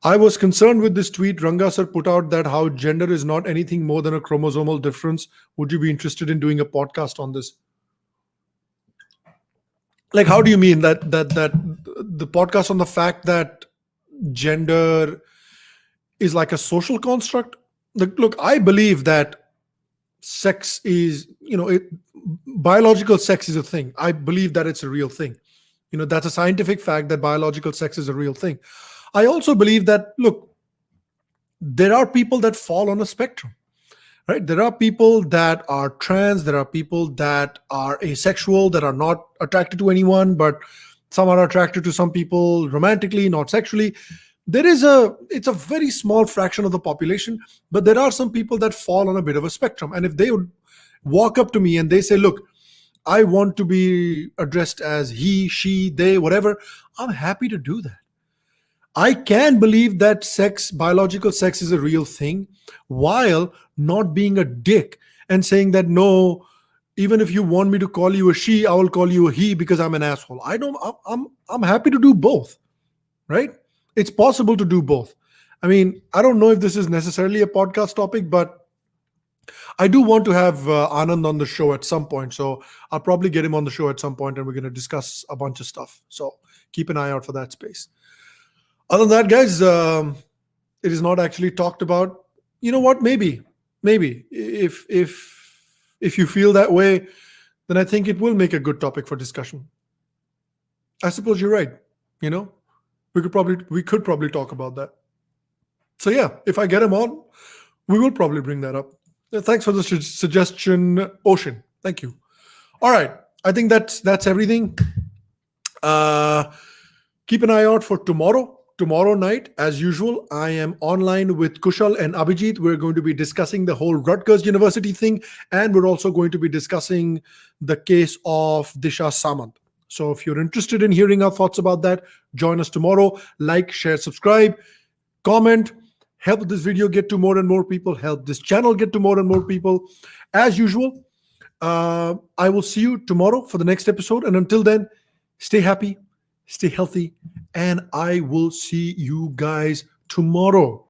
I was concerned with this tweet. Ranga sir put out that how gender is not anything more than a chromosomal difference. Would you be interested in doing a podcast on this? Like, how do you mean that the podcast on the fact that gender is like a social construct? Look, I believe that sex is, biological sex is a thing. I believe that it's a real thing. That's a scientific fact that biological sex is a real thing. I also believe that, look, there are people that fall on a spectrum, right? There are people that are trans, there are people that are asexual, that are not attracted to anyone, but some are attracted to some people romantically, not sexually. It's a very small fraction of the population, but there are some people that fall on a bit of a spectrum. And if they would walk up to me and they say, look, I want to be addressed as he, she, they, whatever, I'm happy to do that. I can believe that biological sex is a real thing, while not being a dick and saying that, no, even if you want me to call you a she, I will call you a he because I'm an asshole. I'm happy to do both, right? It's possible to do both. I mean, I don't know if this is necessarily a podcast topic, but I do want to have Anand on the show at some point. So I'll probably get him on the show at some point and we're going to discuss a bunch of stuff. So keep an eye out for that space. Other than that, guys, it is not actually talked about. You know what? Maybe if you feel that way, then I think it will make a good topic for discussion. I suppose you're right. We could probably talk about that. So yeah, if I get him on, we will probably bring that up. Thanks for the suggestion, Ocean. Thank you. All right, I think that's everything. Keep an eye out for tomorrow. Tomorrow night, as usual, I am online with Kushal and Abhijit. We're going to be discussing the whole Rutgers University thing, and we're also going to be discussing the case of Disha Samant. So if you're interested in hearing our thoughts about that, join us tomorrow. Like, share, subscribe, comment, help this video get to more and more people, help this channel get to more and more people. As usual, I will see you tomorrow for the next episode. And until then, stay happy, stay healthy, and I will see you guys tomorrow.